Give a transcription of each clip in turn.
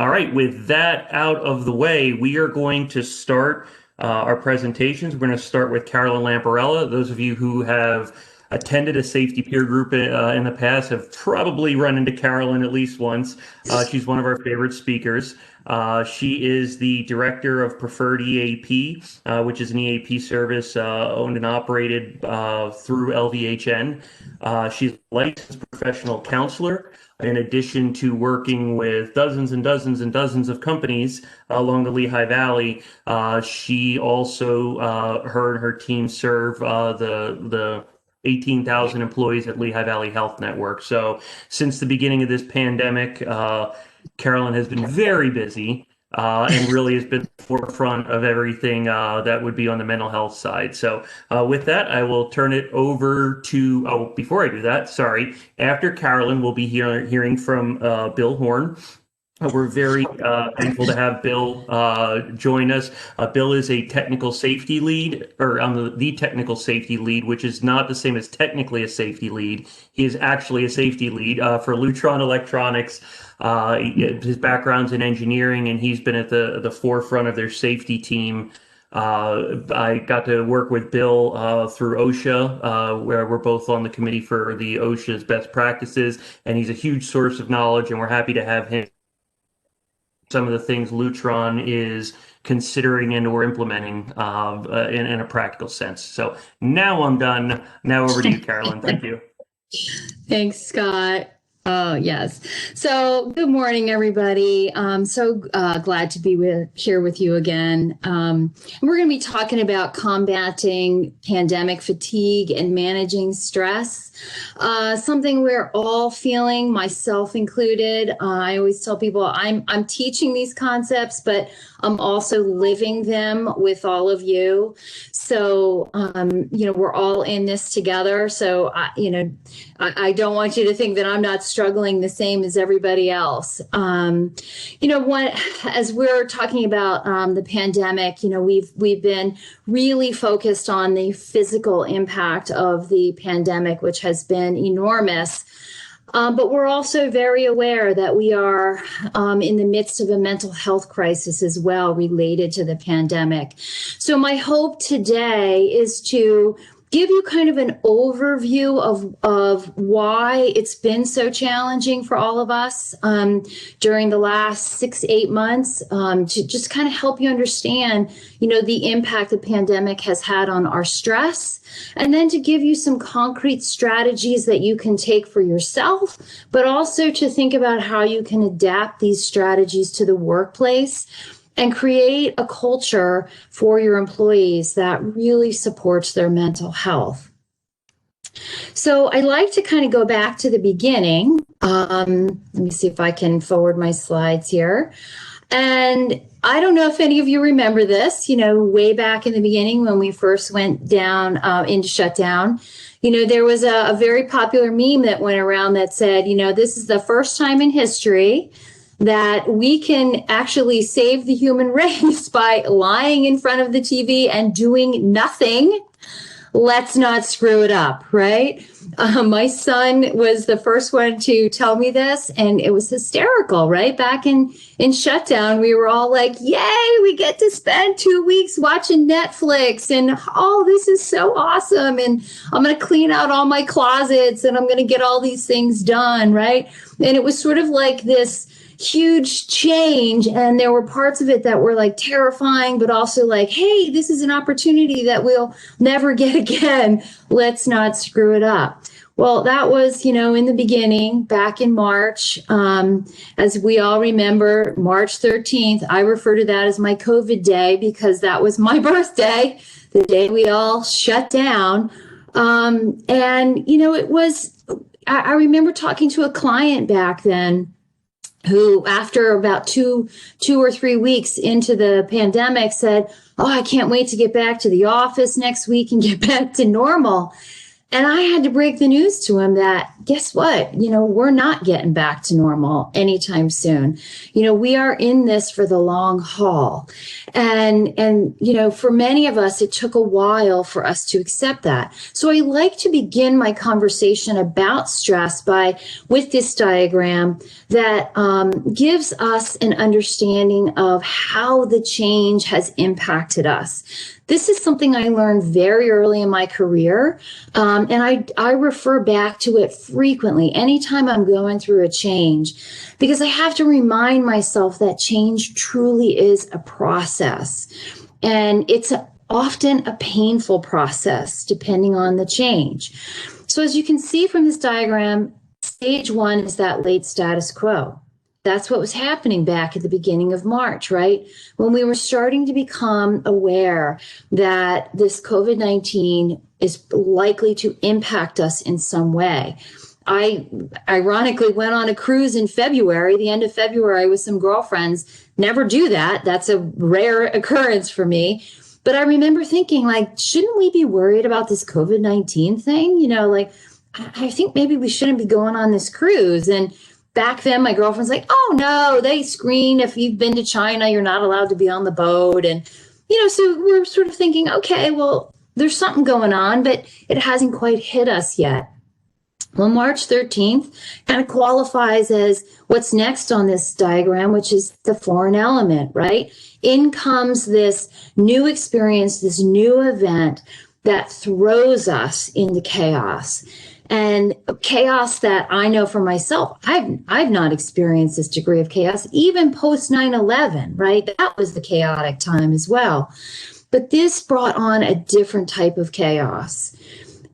All right, with that out of the way, we are going to start our presentations. We're going to start with Carolyn Lamparella. Those of you who have attended a safety peer group in the past have probably run into Carolyn at least once. She's one of our favorite speakers. She is the director of Preferred EAP, which is an EAP service owned and operated through LVHN. She's a licensed professional counselor. In addition to working with dozens and dozens and dozens of companies along the Lehigh Valley, she also, her and her team serve the 18,000 employees at Lehigh Valley Health Network. So since the beginning of this pandemic, Carolyn has been very busy and really has been at the forefront of everything that would be on the mental health side. So with that, I will turn it over to, before I do that, sorry, after Carolyn, we'll be hearing from Bill Horn. We're very thankful to have Bill join us. Bill is a technical safety lead, or on the technical safety lead, which is not the same as technically a safety lead. He is actually a safety lead for Lutron Electronics. His background's in engineering, and he's been at the forefront of their safety team. I got to work with Bill through OSHA, where we're both on the committee for the OSHA's best practices, and he's a huge source of knowledge, and we're happy to have him. Some of the things Lutron is considering and or implementing in a practical sense. So now I'm done. Now over to you, Carolyn. Thank you. Thanks, Scott. Oh, yes. So good morning, everybody. I'm so glad to be here with you again. We're going to be talking about combating pandemic fatigue and managing stress, something we're all feeling, myself included. I always tell people I'm teaching these concepts, but I'm also living them with all of you. So, we're all in this together. So, I don't want you to think that I'm not struggling the same as everybody else. As we're talking about the pandemic, we've been really focused on the physical impact of the pandemic, which has been enormous. But we're also very aware that we are in the midst of a mental health crisis as well related to the pandemic. So my hope today is to give you kind of an overview of why it's been so challenging for all of us during the last 6-8 months, to just kind of help you understand, the impact the pandemic has had on our stress, and then to give you some concrete strategies that you can take for yourself, but also to think about how you can adapt these strategies to the workplace and create a culture for your employees that really supports their mental health. So I'd like to kind of go back to the beginning. Let me see if I can forward my slides here. And I don't know if any of you remember this, way back in the beginning when we first went down into shutdown. There was a very popular meme that went around that said, this is the first time in history that we can actually save the human race by lying in front of the TV and doing nothing. Let's not screw it up, right? My son was the first one to tell me this, and it was hysterical, right? Back in shutdown, we were all like, yay, we get to spend 2 weeks watching Netflix, and this is so awesome, and I'm going to clean out all my closets, and I'm going to get all these things done, right? And it was sort of like this huge change, and there were parts of it that were like terrifying, but also like, hey, this is an opportunity that we'll never get again. Let's not screw it up. Well, that was, in the beginning, back in March. As we all remember, March 13th, I refer to that as my COVID day because that was my birthday, the day we all shut down. It was, I remember talking to a client back then who, after about two or 3 weeks into the pandemic, said, I can't wait to get back to the office next week and get back to normal. And I had to break the news to him that, guess what? We're not getting back to normal anytime soon. We are in this for the long haul. And for many of us, it took a while for us to accept that. So I like to begin my conversation about stress with this diagram that gives us an understanding of how the change has impacted us. This is something I learned very early in my career, and I refer back to it frequently anytime I'm going through a change, because I have to remind myself that change truly is a process, and it's often a painful process depending on the change. So as you can see from this diagram, stage 1 is that late status quo. That's what was happening back at the beginning of March, right? When we were starting to become aware that this COVID-19 is likely to impact us in some way. I ironically went on a cruise in February, the end of February, with some girlfriends. Never do that. That's a rare occurrence for me. But I remember thinking, shouldn't we be worried about this COVID-19 thing? I think maybe we shouldn't be going on this cruise. And back then, my girlfriend's like, oh, no, they screen if you've been to China, you're not allowed to be on the boat. And, so we're sort of thinking, okay, well, there's something going on, but it hasn't quite hit us yet. Well, March 13th kind of qualifies as what's next on this diagram, which is the foreign element, right? In comes this new experience, this new event that throws us into chaos. And chaos that I know for myself, I've not experienced this degree of chaos, even post 9/11, right? That was the chaotic time as well. But this brought on a different type of chaos.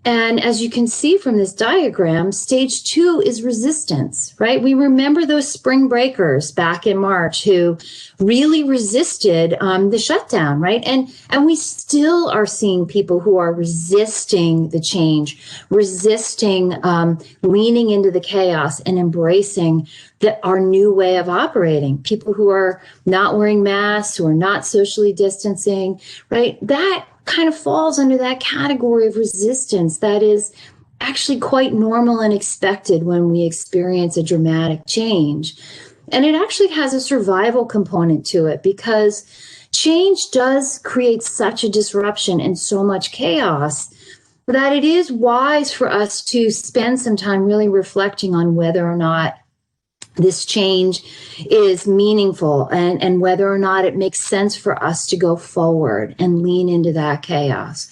And as you can see from this diagram, stage 2 is resistance, right? We remember those spring breakers back in March who really resisted the shutdown, right? And we still are seeing people who are resisting the change, resisting leaning into the chaos and embracing our new way of operating. People who are not wearing masks, who are not socially distancing, right? That kind of falls under that category of resistance that is actually quite normal and expected when we experience a dramatic change. And it actually has a survival component to it, because change does create such a disruption and so much chaos that it is wise for us to spend some time really reflecting on whether or not this change is meaningful and whether or not it makes sense for us to go forward and lean into that chaos.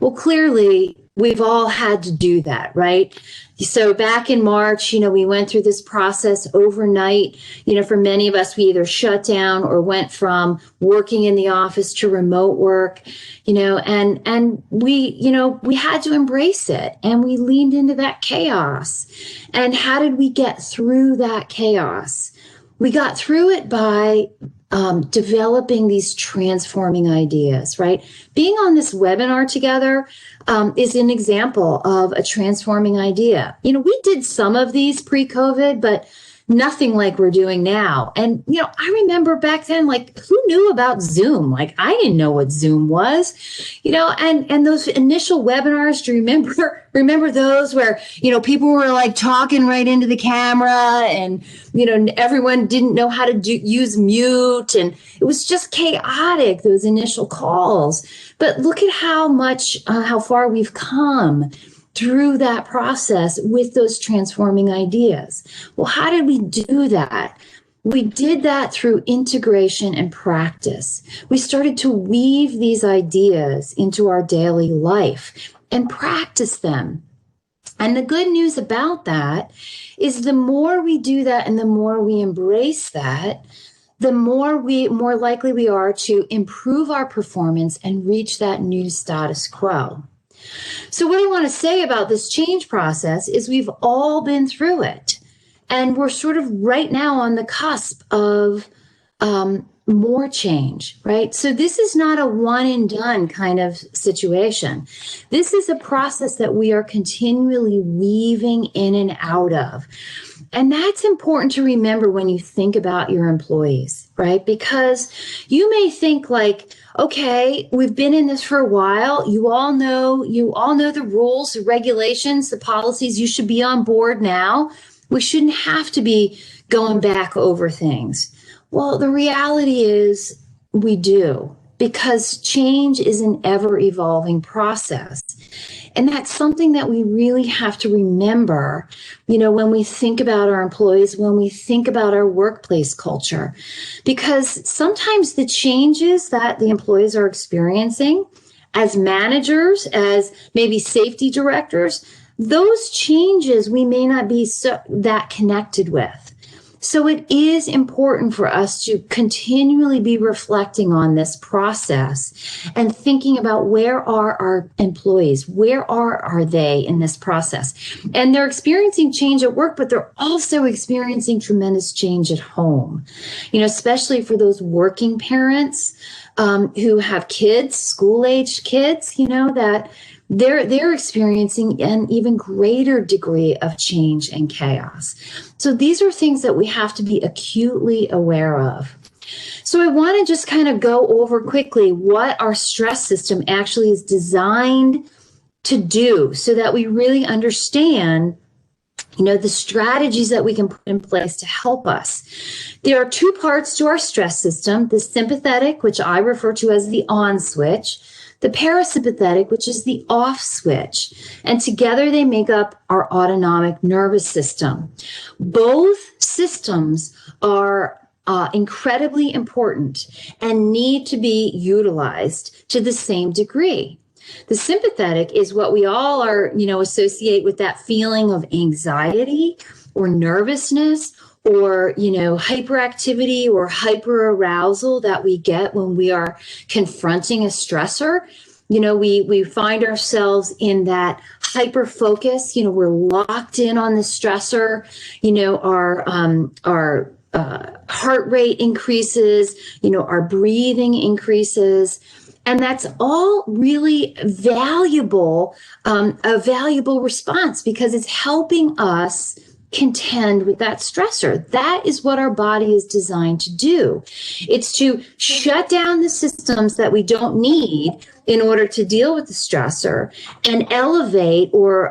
Well, clearly, we've all had to do that, right? So back in March, we went through this process overnight. For many of us, we either shut down or went from working in the office to remote work, and we had to embrace it, and we leaned into that chaos. And how did we get through that chaos? We got through it by developing these transforming ideas, right? Being on this webinar together is an example of a transforming idea. We did some of these pre-COVID, but nothing like we're doing now. And, I remember back then, who knew about Zoom? I didn't know what Zoom was, and those initial webinars, do you remember those where, people were talking right into the camera and, everyone didn't know how to use mute, and it was just chaotic, those initial calls. But look at how far we've come through that process with those transforming ideas. Well, how did we do that? We did that through integration and practice. We started to weave these ideas into our daily life and practice them. And the good news about that is the more we do that and the more we embrace that, the more likely we are to improve our performance and reach that new status quo. So what I want to say about this change process is we've all been through it. And we're sort of right now on the cusp of more change, right? So this is not a one and done kind of situation. This is a process that we are continually weaving in and out of. And that's important to remember when you think about your employees, right? Because you may think like, okay, we've been in this for a while. You all know the rules, the regulations, the policies. You should be on board now. We shouldn't have to be going back over things. Well, the reality is we do, because change is an ever evolving process. And that's something that we really have to remember, when we think about our employees, when we think about our workplace culture, because sometimes the changes that the employees are experiencing as managers, as maybe safety directors, those changes we may not be that connected with. So it is important for us to continually be reflecting on this process and thinking about where are our employees, where are they in this process? And they're experiencing change at work, but they're also experiencing tremendous change at home, especially for those working parents who have kids, school-aged kids, that they're experiencing an even greater degree of change and chaos. So these are things that we have to be acutely aware of. So I want to just kind of go over quickly what our stress system actually is designed to do so that we really understand the strategies that we can put in place to help us. There are two parts to our stress system: the sympathetic, which I refer to as the on switch, the parasympathetic, which is the off switch. And together they make up our autonomic nervous system. Both systems are incredibly important and need to be utilized to the same degree. The sympathetic is what we all are, associate with that feeling of anxiety or nervousness or, hyperactivity or hyperarousal that we get when we are confronting a stressor. We find ourselves in that hyper focus. We're locked in on the stressor. Our heart rate increases. Our breathing increases. And that's all really valuable, a valuable response, because it's helping us contend with that stressor. That is what our body is designed to do. It's to shut down the systems that we don't need in order to deal with the stressor and elevate or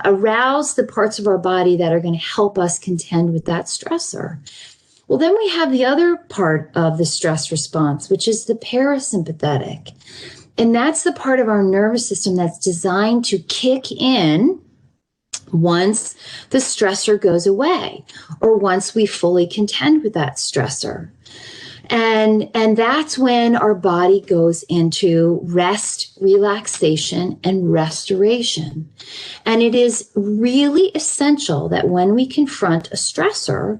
arouse the parts of our body that are going to help us contend with that stressor. Well, then we have the other part of the stress response, which is the parasympathetic. And that's the part of our nervous system that's designed to kick in once the stressor goes away or once we fully contend with that stressor. And that's when our body goes into rest, relaxation, and restoration. And it is really essential that when we confront a stressor,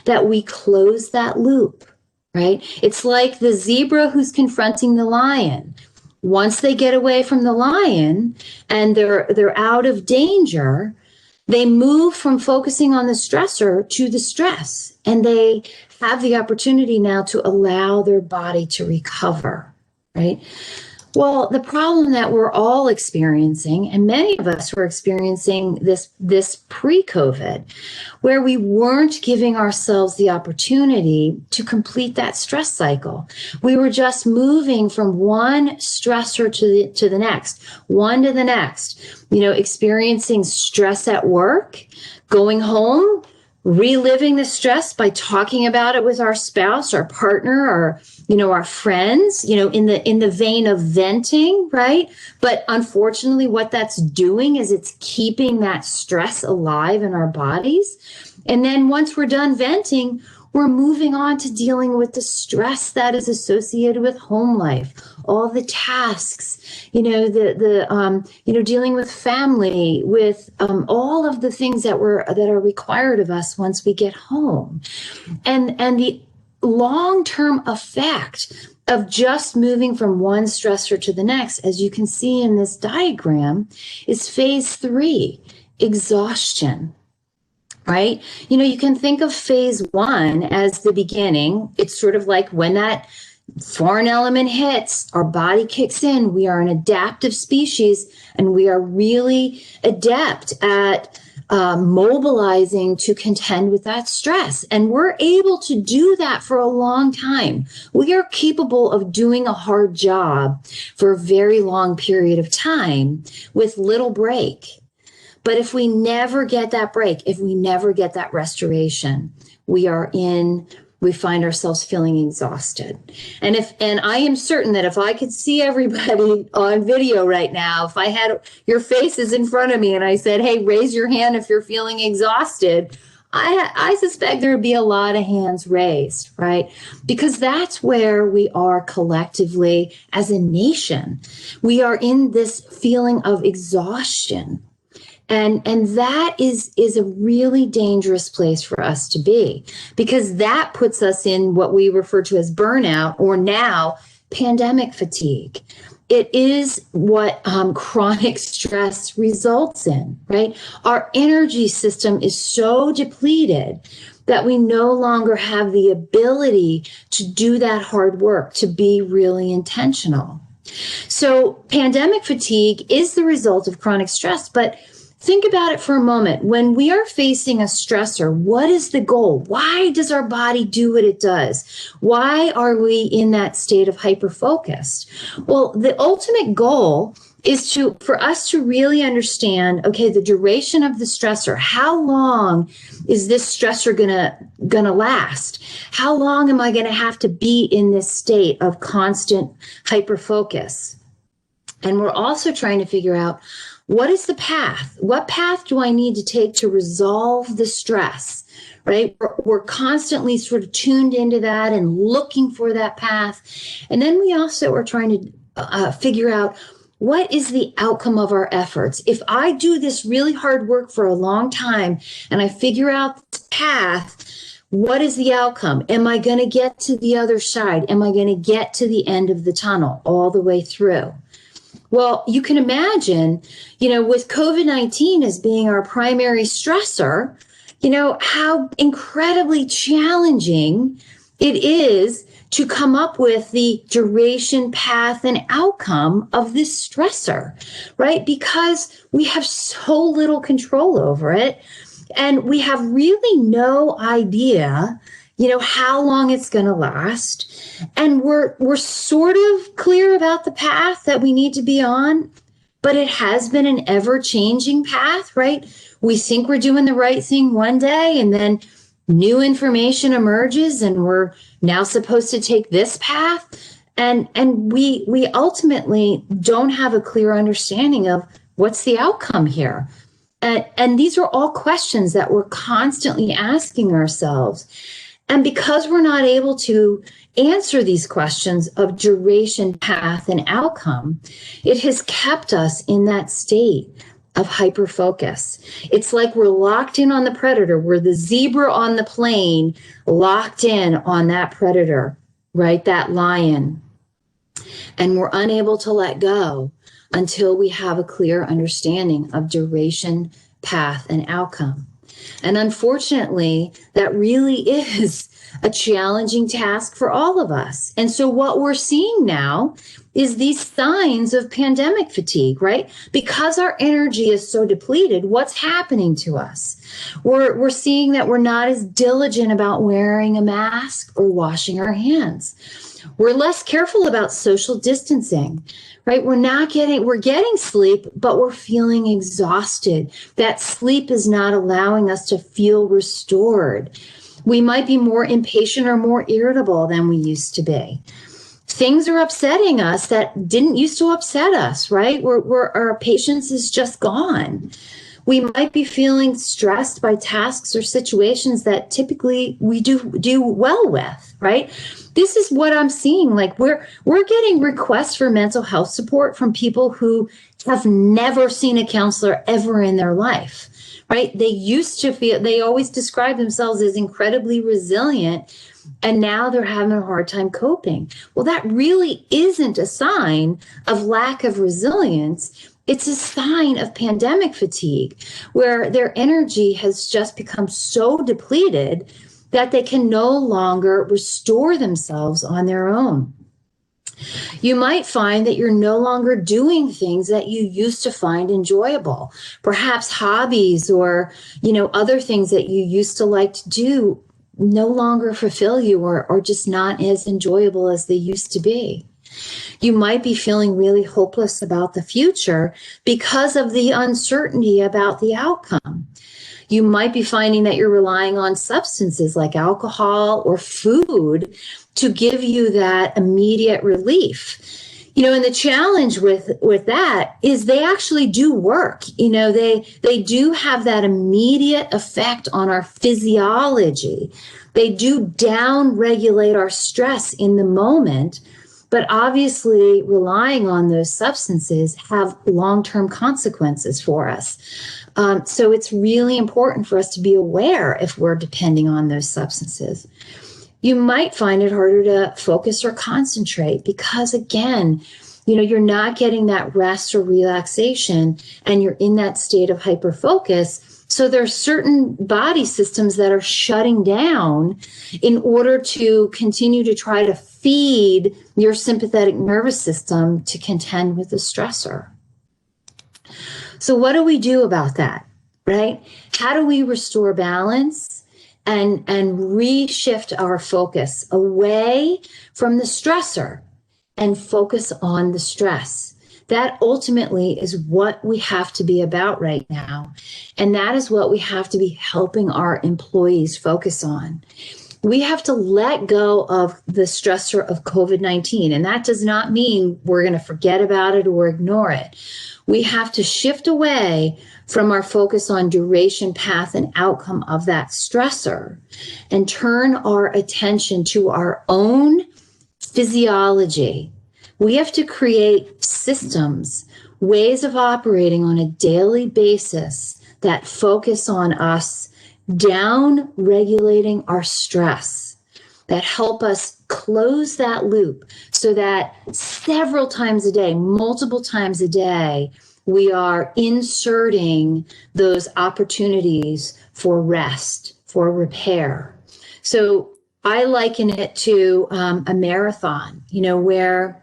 that we close that loop, right? It's like the zebra who's confronting the lion. Once they get away from the lion and they're out of danger, they move from focusing on the stressor to the stress, and they have the opportunity now to allow their body to recover, right? Well, the problem that we're all experiencing, and many of us were experiencing this pre-COVID, where we weren't giving ourselves the opportunity to complete that stress cycle. We were just moving from one stressor to the next, one to the next, experiencing stress at work, going home, reliving the stress by talking about it with our spouse, our partner, or our friends, in the vein of venting, right? But unfortunately, what that's doing is it's keeping that stress alive in our bodies. And then once we're done venting, we're moving on to dealing with the stress that is associated with home life, all the tasks, dealing with family, with all of the things that are required of us once we get home, and the long-term effect of just moving from one stressor to the next, as you can see in this diagram, is phase 3, exhaustion. right? You know, you can think of phase one as the beginning. It's sort of like when that foreign element hits, our body kicks in. We are an adaptive species, and we are really adept at mobilizing to contend with that stress. And we're able to do that for a long time. We are capable of doing a hard job for a very long period of time with little break. But if we never get that break, if we never get that restoration, we find ourselves feeling exhausted. And I am certain that if I could see everybody on video right now, if I had your faces in front of me and I said, hey, raise your hand if you're feeling exhausted, I suspect there would be a lot of hands raised, right? Because that's where we are collectively as a nation. We are in this feeling of exhaustion. And that is a really dangerous place for us to be, because that puts us in what we refer to as burnout, or now pandemic fatigue. It is what chronic stress results in, right? Our energy system is so depleted that we no longer have the ability to do that hard work, to be really intentional. So pandemic fatigue is the result of chronic stress, but think about it for a moment. When we are facing a stressor, what is the goal? Why does our body do what it does? Why are we in that state of hyper-focused? Well, the ultimate goal is for us to really understand, okay, the duration of the stressor. How long is this stressor gonna last? How long am I gonna have to be in this state of constant hyper-focus? And we're also trying to figure out, what is the path? What path do I need to take to resolve the stress, right? We're constantly sort of tuned into that and looking for that path. And then we also are trying to figure out, what is the outcome of our efforts? If I do this really hard work for a long time and I figure out the path, what is the outcome? Am I going to get to the other side? Am I going to get to the end of the tunnel all the way through? Well, you can imagine, with COVID-19 as being our primary stressor, how incredibly challenging it is to come up with the duration, path, and outcome of this stressor, right? Because we have so little control over it, and we have really no idea how long it's going to last. And we're sort of clear about the path that we need to be on, but it has been an ever-changing path, right? We think we're doing the right thing one day, and then new information emerges, and we're now supposed to take this path. And we ultimately don't have a clear understanding of what's the outcome here. And these are all questions that we're constantly asking ourselves. And because we're not able to answer these questions of duration, path, and outcome, it has kept us in that state of hyperfocus. It's like we're locked in on the predator. We're the zebra on the plain, locked in on that predator, right? That lion. And we're unable to let go until we have a clear understanding of duration, path, and outcome. And unfortunately, that really is a challenging task for all of us. And so what we're seeing now is these signs of pandemic fatigue, right? Because our energy is so depleted, what's happening to us? We're seeing that we're not as diligent about wearing a mask or washing our hands. We're less careful about social distancing, right? We're getting sleep, but we're feeling exhausted. That sleep is not allowing us to feel restored. We might be more impatient or more irritable than we used to be. Things are upsetting us that didn't used to upset us, right? Our patience is just gone. We might be feeling stressed by tasks or situations that typically we do well with, right? This is what I'm seeing. Like we're getting requests for mental health support from people who have never seen a counselor ever in their life, right? They always describe themselves as incredibly resilient, and now they're having a hard time coping. Well, that really isn't a sign of lack of resilience. It's a sign of pandemic fatigue, where their energy has just become so depleted that they can no longer restore themselves on their own. You might find that you're no longer doing things that you used to find enjoyable, perhaps hobbies or, other things that you used to like to do no longer fulfill you or just not as enjoyable as they used to be. You might be feeling really hopeless about the future because of the uncertainty about the outcome. You might be finding that you're relying on substances like alcohol or food to give you that immediate relief. And the challenge with that is they actually do work. They do have that immediate effect on our physiology. They do down regulate our stress in the moment. But obviously, relying on those substances have long-term consequences for us. So it's really important for us to be aware if we're depending on those substances. You might find it harder to focus or concentrate because, again, you're not getting that rest or relaxation and you're in that state of hyperfocus. So there are certain body systems that are shutting down in order to continue to try to feed your sympathetic nervous system to contend with the stressor. So what do we do about that, right? How do we restore balance and reshift our focus away from the stressor and focus on the stress? That ultimately is what we have to be about right now. And that is what we have to be helping our employees focus on. We have to let go of the stressor of COVID-19. And that does not mean we're going to forget about it or ignore it. We have to shift away from our focus on duration, path, and outcome of that stressor and turn our attention to our own physiology. We have to create systems, ways of operating on a daily basis that focus on us down regulating our stress, that help us close that loop so that several times a day, multiple times a day, we are inserting those opportunities for rest, for repair. So I liken it to a marathon, where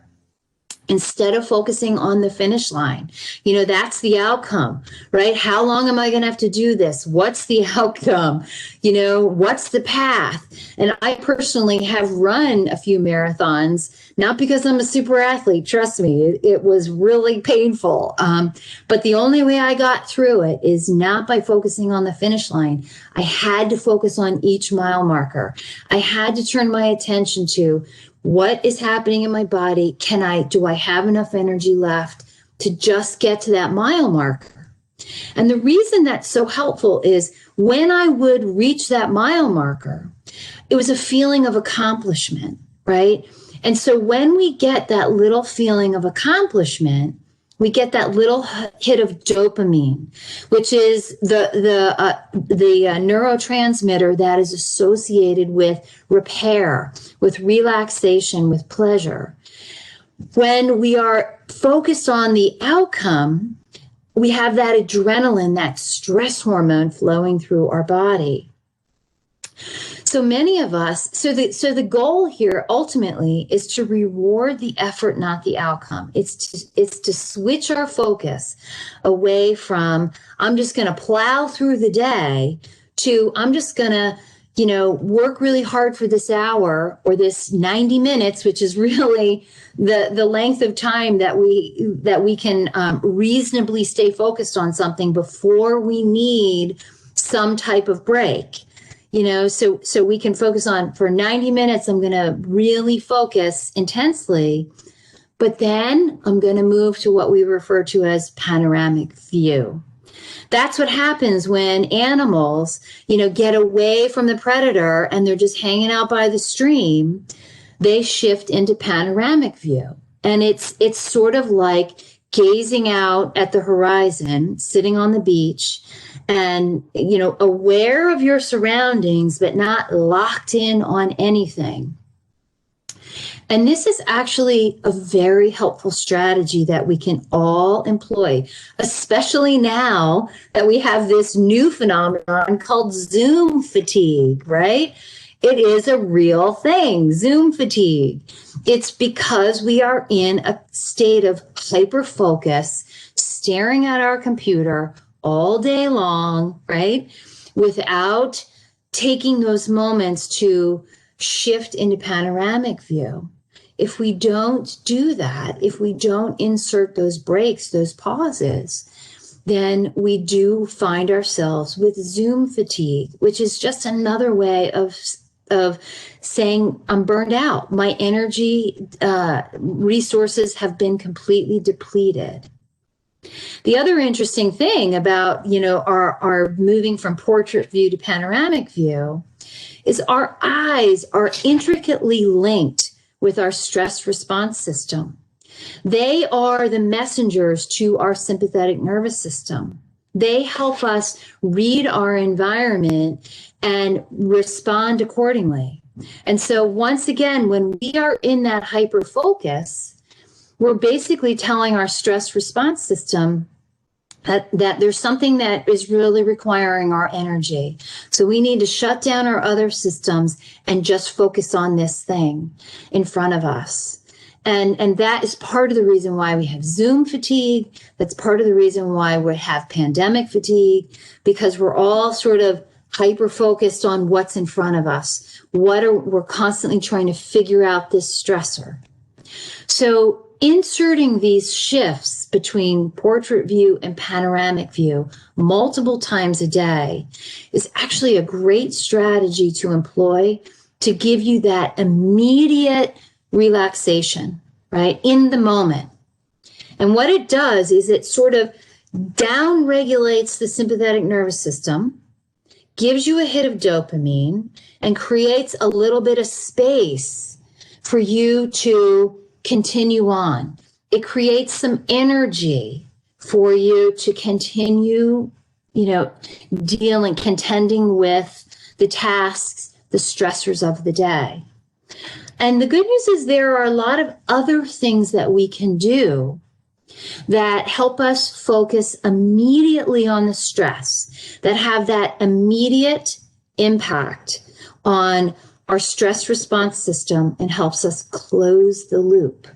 instead of focusing on the finish line, that's the outcome, right? How long am I going to have to do this? What's the outcome? What's the path? And I personally have run a few marathons, not because I'm a super athlete. Trust me, it was really painful. But the only way I got through it is not by focusing on the finish line. I had to focus on each mile marker. I had to turn my attention to what is happening in my body. Do I have enough energy left to just get to that mile marker? And the reason that's so helpful is when I would reach that mile marker, it was a feeling of accomplishment, right? And so when we get that little feeling of accomplishment, we get that little hit of dopamine, which is the neurotransmitter that is associated with repair, with relaxation, with pleasure. When we are focused on the outcome, we have that adrenaline, that stress hormone flowing through our body. So many of us, so the goal here ultimately is to reward the effort, not the outcome. It's to switch our focus away from, I'm just going to plow through the day, to I'm just going to, work really hard for this hour or this 90 minutes, which is really the length of time that we can reasonably stay focused on something before we need some type of break. So we can focus on, for 90 minutes, I'm going to really focus intensely, but then I'm going to move to what we refer to as panoramic view. That's what happens when animals, get away from the predator and they're just hanging out by the stream. They shift into panoramic view. And it's sort of like gazing out at the horizon, sitting on the beach, and, aware of your surroundings, but not locked in on anything. And this is actually a very helpful strategy that we can all employ, especially now that we have this new phenomenon called Zoom fatigue, right? It is a real thing, Zoom fatigue. It's because we are in a state of hyper focus, staring at our computer all day long, right? Without taking those moments to shift into panoramic view. If we don't do that, if we don't insert those breaks, those pauses, then we do find ourselves with Zoom fatigue, which is just another way of saying I'm burned out. My energy resources have been completely depleted. The other interesting thing about, our moving from portrait view to panoramic view is our eyes are intricately linked with our stress response system. They are the messengers to our sympathetic nervous system. They help us read our environment and respond accordingly. And so once again, when we are in that hyper focus, we're basically telling our stress response system that there's something that is really requiring our energy. So we need to shut down our other systems and just focus on this thing in front of us. And that is part of the reason why we have Zoom fatigue. That's part of the reason why we have pandemic fatigue, because we're all sort of hyper focused on what's in front of us. We're constantly trying to figure out this stressor. So inserting these shifts between portrait view and panoramic view multiple times a day is actually a great strategy to employ to give you that immediate relaxation, right, in the moment. And what it does is it sort of down regulates the sympathetic nervous system, gives you a hit of dopamine, and creates a little bit of space for you to continue on. It creates some energy for you to continue, contending with the tasks, the stressors of the day. And the good news is there are a lot of other things that we can do that help us focus immediately on the stress, that have that immediate impact on our stress response system and helps us close the loop.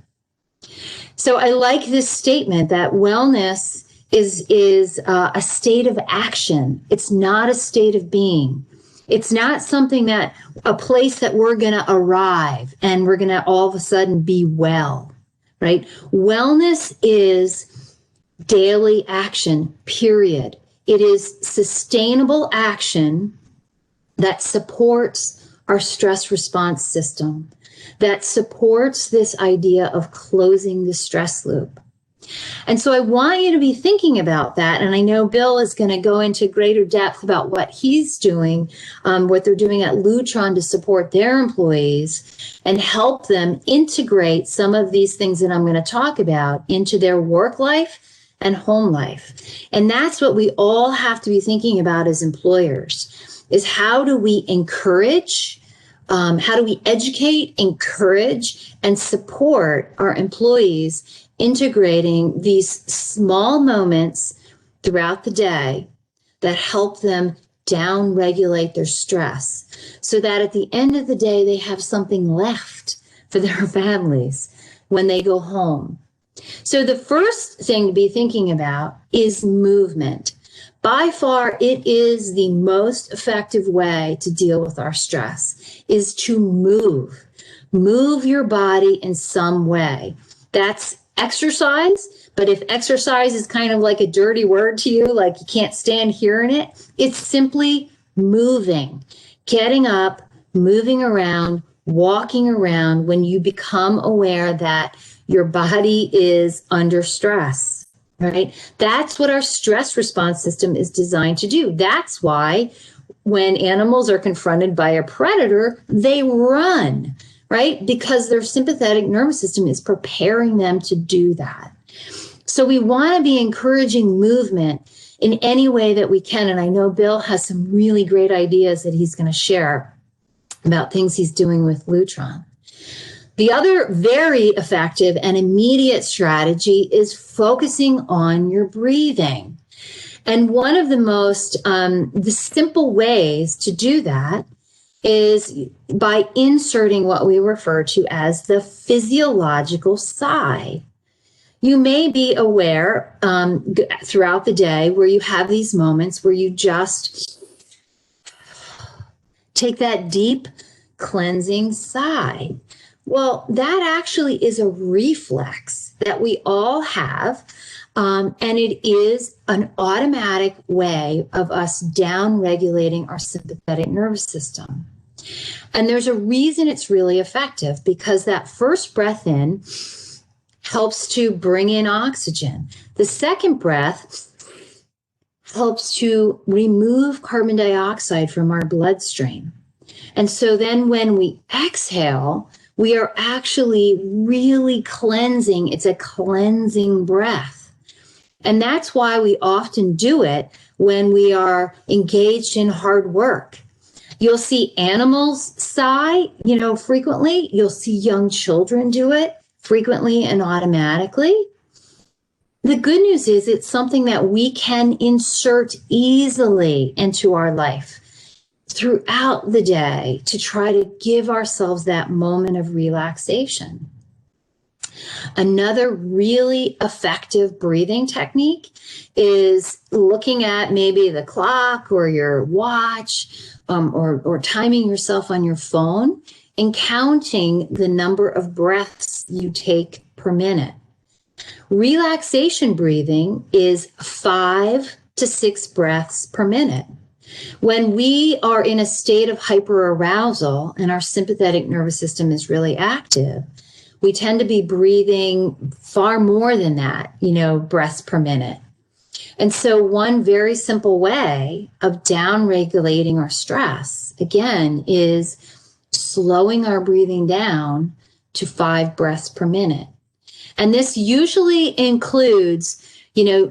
So I like this statement that wellness is a state of action. It's not a state of being. It's not something a place that we're going to arrive and we're going to all of a sudden be well, right? Wellness is daily action, period. It is sustainable action that supports our stress response system, that supports this idea of closing the stress loop. And so I want you to be thinking about that. And I know Bill is going to go into greater depth about what he's doing, what they're doing at Lutron to support their employees and help them integrate some of these things that I'm going to talk about into their work life and home life. And that's what we all have to be thinking about as employers, is how do we encourage, how do we educate, encourage, and support our employees integrating these small moments throughout the day that help them down regulate their stress so that at the end of the day, they have something left for their families when they go home. So the first thing to be thinking about is movement. By far, it is the most effective way to deal with our stress, is to move. Move your body in some way. That's exercise, but if exercise is kind of like a dirty word to you, like you can't stand hearing it, it's simply moving, getting up, moving around, walking around when you become aware that your body is under stress, right? That's what our stress response system is designed to do. That's why when animals are confronted by a predator, they run, right? Because their sympathetic nervous system is preparing them to do that. So we want to be encouraging movement in any way that we can. And I know Bill has some really great ideas that he's going to share about things he's doing with Lutron. The other very effective and immediate strategy is focusing on your breathing. And one of the simple ways to do that is by inserting what we refer to as the physiological sigh. You may be aware throughout the day where you have these moments where you just take that deep cleansing sigh. Well, that actually is a reflex that we all have. And it is an automatic way of us down regulating our sympathetic nervous system. And there's a reason it's really effective, because that first breath in helps to bring in oxygen. The second breath helps to remove carbon dioxide from our bloodstream. And so then when we exhale, we are actually really cleansing. It's a cleansing breath. And that's why we often do it when we are engaged in hard work. You'll see animals sigh, frequently. You'll see young children do it frequently and automatically. The good news is it's something that we can insert easily into our life throughout the day to try to give ourselves that moment of relaxation. Another really effective breathing technique is looking at maybe the clock or your watch, or timing yourself on your phone and counting the number of breaths you take per minute. Relaxation breathing is 5 to 6 breaths per minute. When we are in a state of hyperarousal and our sympathetic nervous system is really active, we tend to be breathing far more than that, breaths per minute. And so one very simple way of down regulating our stress, again, is slowing our breathing down to 5 breaths per minute. And this usually includes,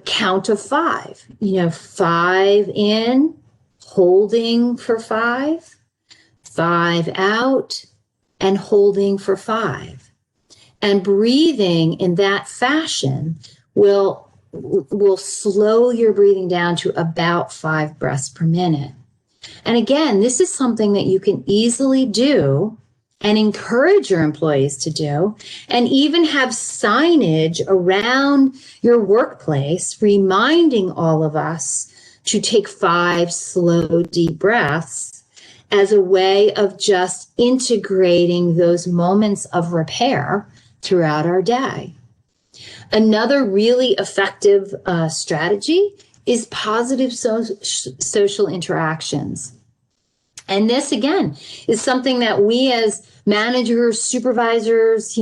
count of 5, 5 in, holding for 5, 5 out, and holding for 5. And breathing in that fashion will slow your breathing down to about 5 breaths per minute. And again, this is something that you can easily do and encourage your employees to do, and even have signage around your workplace reminding all of us to take 5 slow, deep breaths as a way of just integrating those moments of repair throughout our day. Another really effective strategy is positive social interactions. And this, again, is something that we as managers, supervisors,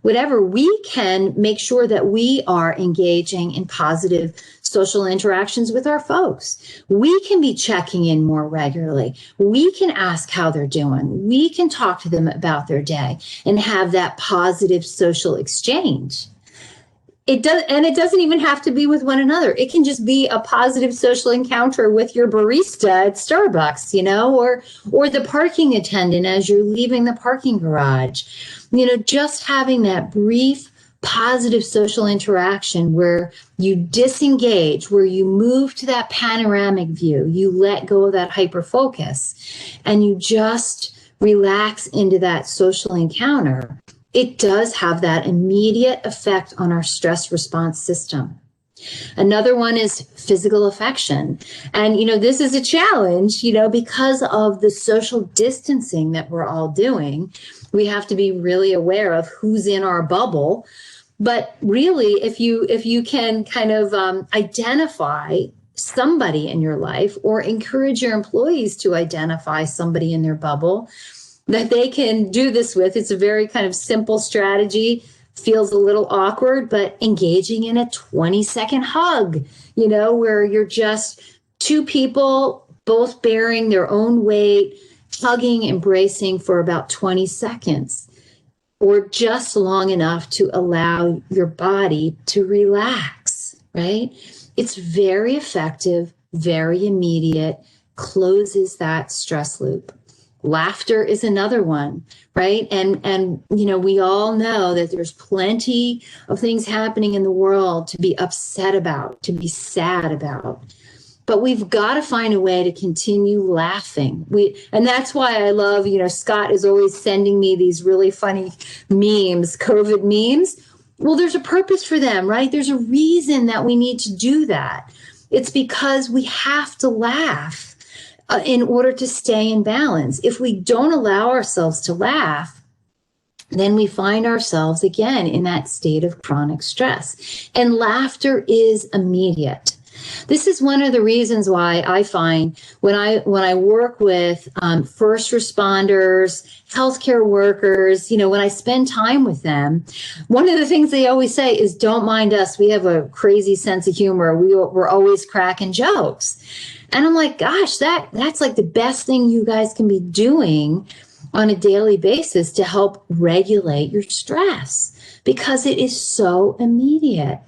whatever, we can make sure that we are engaging in positive social interactions with our folks. We can be checking in more regularly. We can ask how they're doing. We can talk to them about their day and have that positive social exchange. It doesn't even have to be with one another. It can just be a positive social encounter with your barista at Starbucks, or the parking attendant as you're leaving the parking garage. Just having that brief positive social interaction where you disengage, where you move to that panoramic view, you let go of that hyper focus, and you just relax into that social encounter. It does have that immediate effect on our stress response system. Another one is physical affection. And, this is a challenge, because of the social distancing that we're all doing. We have to be really aware of who's in our bubble. But really, if you can kind of identify somebody in your life, or encourage your employees to identify somebody in their bubble that they can do this with. It's a very kind of simple strategy, feels a little awkward, but engaging in a 20-second hug, where you're just 2 people, both bearing their own weight, hugging, embracing for about 20 seconds, or just long enough to allow your body to relax, right? It's very effective, very immediate, closes that stress loop. Laughter is another one, right? And we all know that there's plenty of things happening in the world to be upset about, to be sad about. But we've got to find a way to continue laughing. And that's why I love, Scott is always sending me these really funny memes, COVID memes. Well, there's a purpose for them, right? There's a reason that we need to do that. It's because we have to laugh in order to stay in balance. If we don't allow ourselves to laugh, then we find ourselves again in that state of chronic stress. And laughter is immediate. This is one of the reasons why I find when I work with first responders, healthcare workers, when I spend time with them, one of the things they always say is, don't mind us. We have a crazy sense of humor. We're always cracking jokes. And I'm like, gosh, that's like the best thing you guys can be doing on a daily basis to help regulate your stress, because it is so immediate.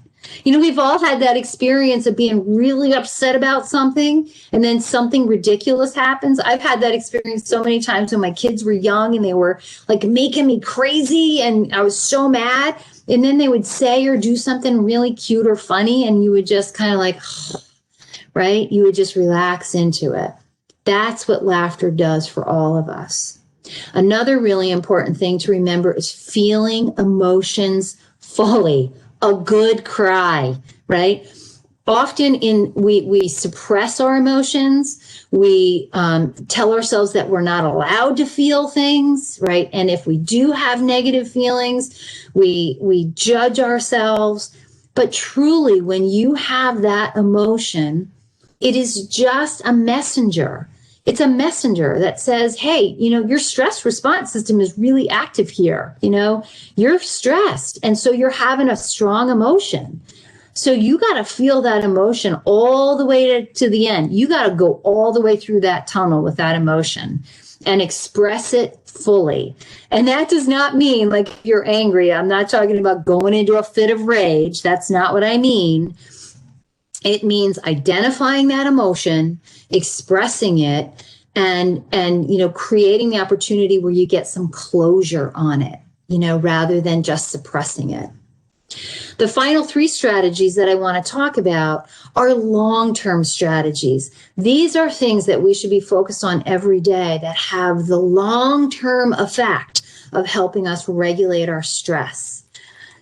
We've all had that experience of being really upset about something and then something ridiculous happens. I've had that experience so many times when my kids were young and they were like making me crazy and I was so mad. And then they would say or do something really cute or funny and you would just kind of like, right? You would just relax into it. That's what laughter does for all of us. Another really important thing to remember is feeling emotions fully. A good cry, right? Often we suppress our emotions. We tell ourselves that we're not allowed to feel things, right? And if we do have negative feelings, we judge ourselves. But truly, when you have that emotion, it is just a messenger. It's a messenger that says, hey, your stress response system is really active here. You're stressed. And so you're having a strong emotion. So you got to feel that emotion all the way to the end. You got to go all the way through that tunnel with that emotion and express it fully. And that does not mean like you're angry. I'm not talking about going into a fit of rage. That's not what I mean. It means identifying that emotion, expressing it, and creating the opportunity where you get some closure on it, rather than just suppressing it. The final 3 strategies that I want to talk about are long-term strategies. These are things that we should be focused on every day that have the long-term effect of helping us regulate our stress.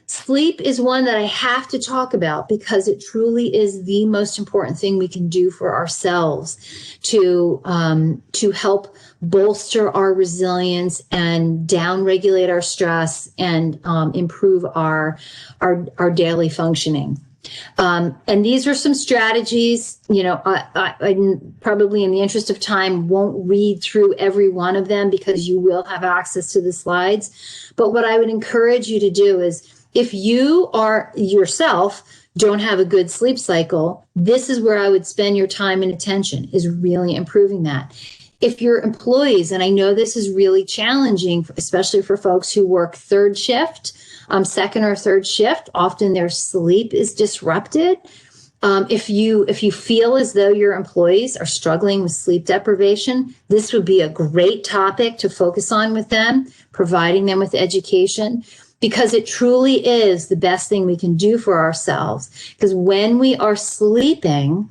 Sleep is one that I have to talk about because it truly is the most important thing we can do for ourselves to help bolster our resilience and downregulate our stress and improve our daily functioning. And these are some strategies. I probably, in the interest of time, won't read through every one of them because you will have access to the slides. But what I would encourage you to do is, if you are yourself don't have a good sleep cycle, this is where I would spend your time and attention, is really improving that. If your employees, and I know this is really challenging, especially for folks who work third shift, second or third shift, often their sleep is disrupted. If you feel as though your employees are struggling with sleep deprivation, this would be a great topic to focus on with them, providing them with education. Because it truly is the best thing we can do for ourselves. Because when we are sleeping,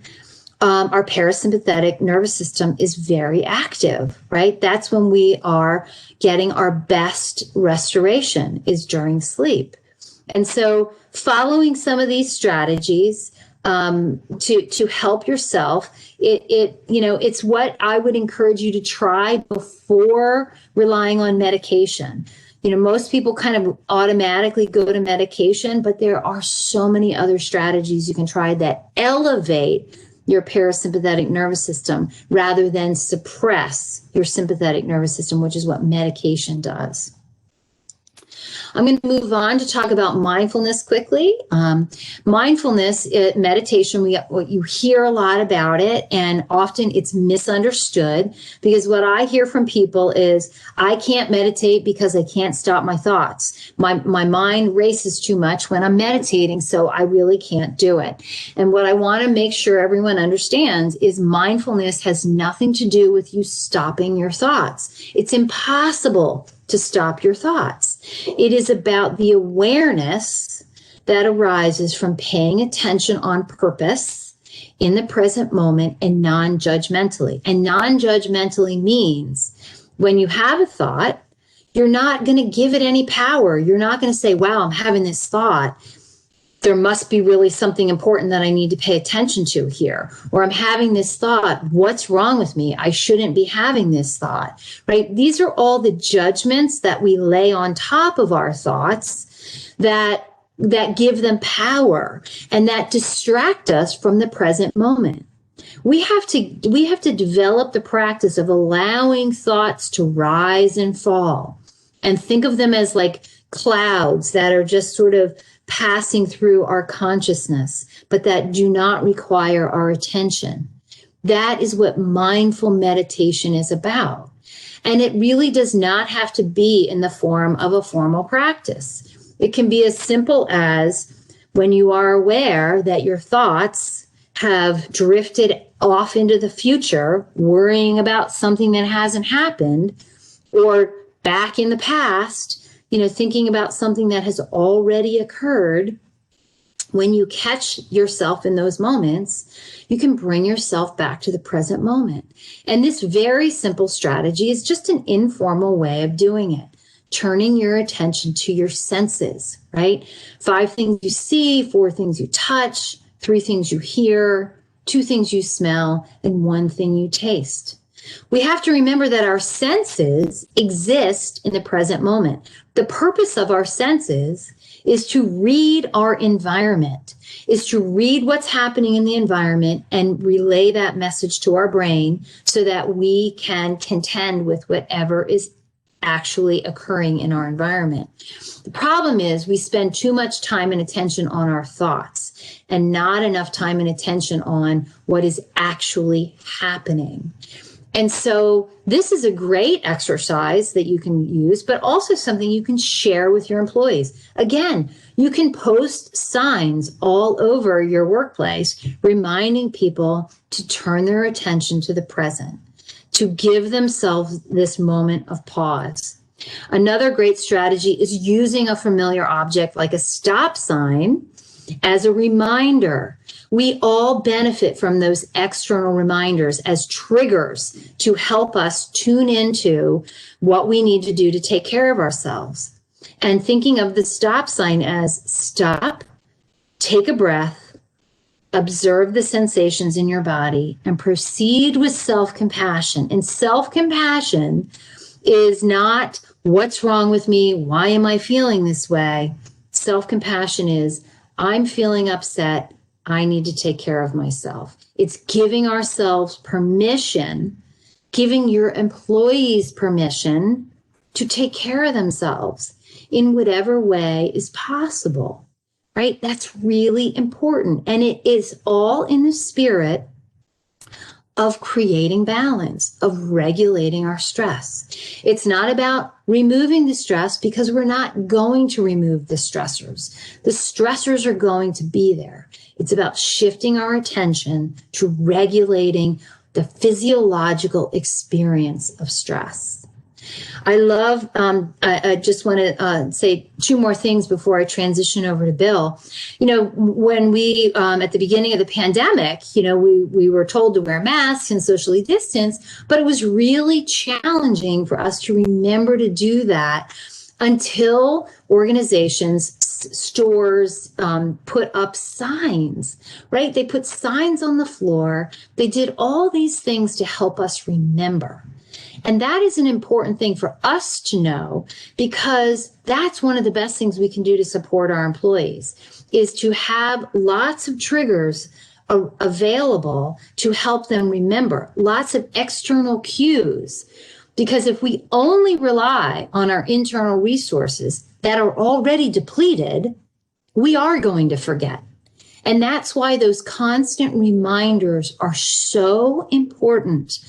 our parasympathetic nervous system is very active, right? That's when we are getting our best restoration, is during sleep. And so following some of these strategies to help yourself, it's what I would encourage you to try before relying on medication. Most people kind of automatically go to medication, but there are so many other strategies you can try that elevate your parasympathetic nervous system rather than suppress your sympathetic nervous system, which is what medication does. I'm going to move on to talk about mindfulness quickly. Mindfulness, meditation, you hear a lot about it, and often it's misunderstood, because what I hear from people is, I can't meditate because I can't stop my thoughts. My mind races too much when I'm meditating, so I really can't do it. And what I want to make sure everyone understands is mindfulness has nothing to do with you stopping your thoughts. It's impossible to stop your thoughts. It is about the awareness that arises from paying attention on purpose in the present moment and non-judgmentally. And non-judgmentally means when you have a thought, you're not going to give it any power. You're not going to say, wow, I'm having this thought. There must be really something important that I need to pay attention to here. Or I'm having this thought, what's wrong with me? I shouldn't be having this thought, right? These are all the judgments that we lay on top of our thoughts that give them power and that distract us from the present moment. We have to develop the practice of allowing thoughts to rise and fall, and think of them as like clouds that are just sort of passing through our consciousness, but that do not require our attention. That is what mindful meditation is about. And it really does not have to be in the form of a formal practice. It can be as simple as when you are aware that your thoughts have drifted off into the future, worrying about something that hasn't happened, or back in the past, thinking about something that has already occurred. When you catch yourself in those moments, you can bring yourself back to the present moment. And this very simple strategy is just an informal way of doing it. Turning your attention to your senses, right? 5 things you see, 4 things you touch, 3 things you hear, 2 things you smell, and 1 thing you taste. We have to remember that our senses exist in the present moment. The purpose of our senses is to read our environment, is to read what's happening in the environment and relay that message to our brain so that we can contend with whatever is actually occurring in our environment. The problem is we spend too much time and attention on our thoughts and not enough time and attention on what is actually happening. And so this is a great exercise that you can use, but also something you can share with your employees. Again, you can post signs all over your workplace reminding people to turn their attention to the present, to give themselves this moment of pause. Another great strategy is using a familiar object like a stop sign as a reminder. We all benefit from those external reminders as triggers to help us tune into what we need to do to take care of ourselves. And thinking of the stop sign as stop, take a breath, observe the sensations in your body, and proceed with self-compassion. And self-compassion is not what's wrong with me, why am I feeling this way? Self-compassion is I'm feeling upset, I need to take care of myself. It's giving ourselves permission, giving your employees permission to take care of themselves in whatever way is possible, right? That's really important. And it is all in the spirit of creating balance, of regulating our stress. It's not about removing the stress because we're not going to remove the stressors. The stressors are going to be there. It's about shifting our attention to regulating the physiological experience of stress. I love, I just want to say 2 more things before I transition over to Bill. When we, at the beginning of the pandemic, we were told to wear masks and socially distance, but it was really challenging for us to remember to do that until organizations, stores put up signs, right? They put signs on the floor. They did all these things to help us remember. And that is an important thing for us to know, because that's one of the best things we can do to support our employees, is to have lots of triggers available to help them remember, lots of external cues Because if we only rely on our internal resources that are already depleted, we are going to forget. And that's why those constant reminders are so important